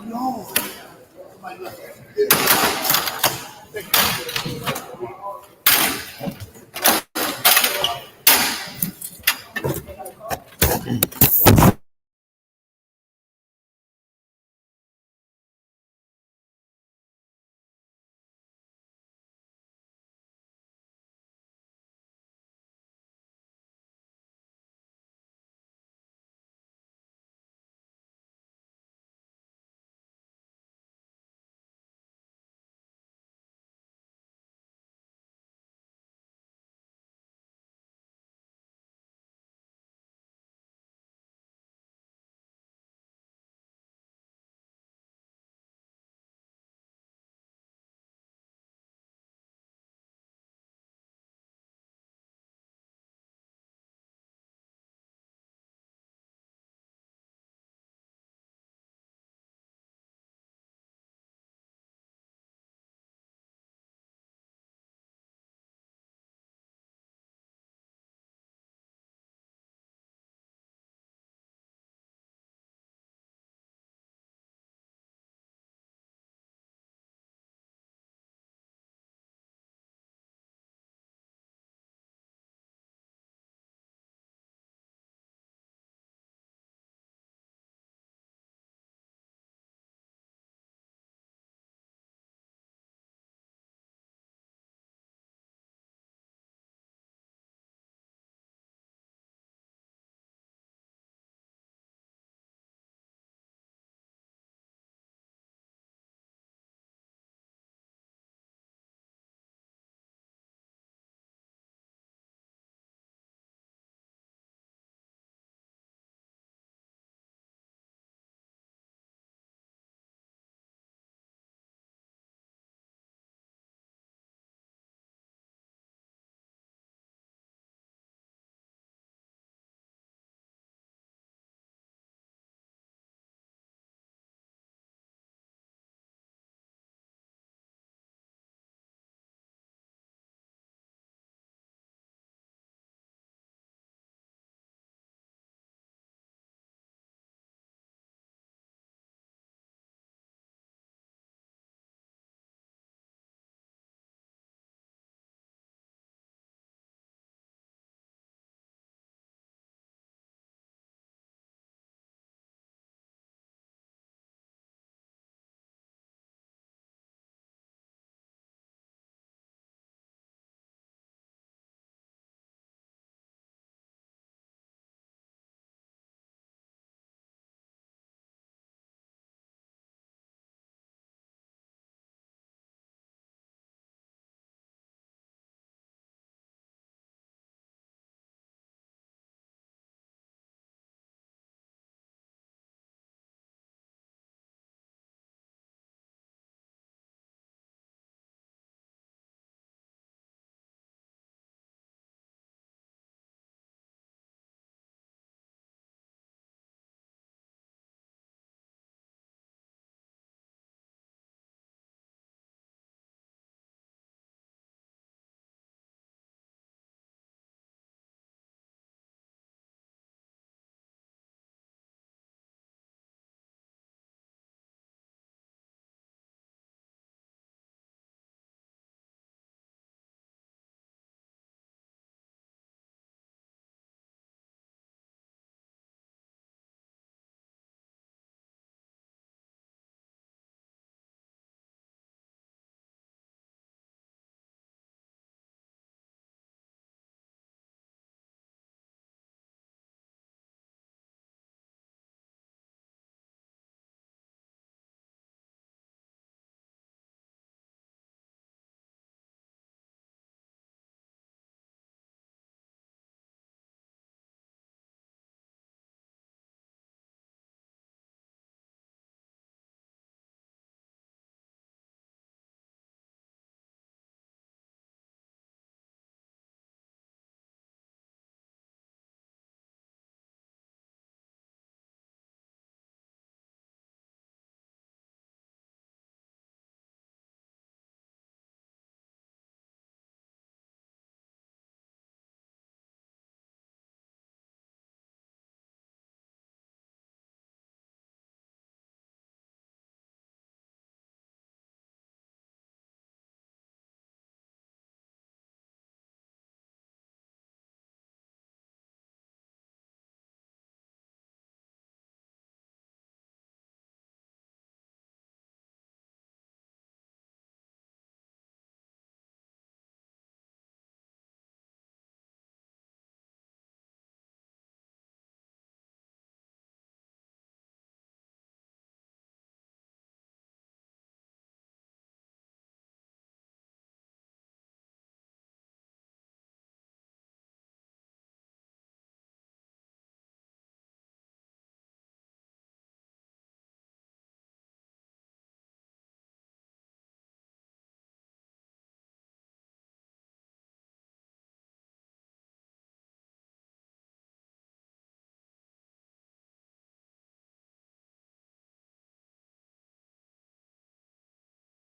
No.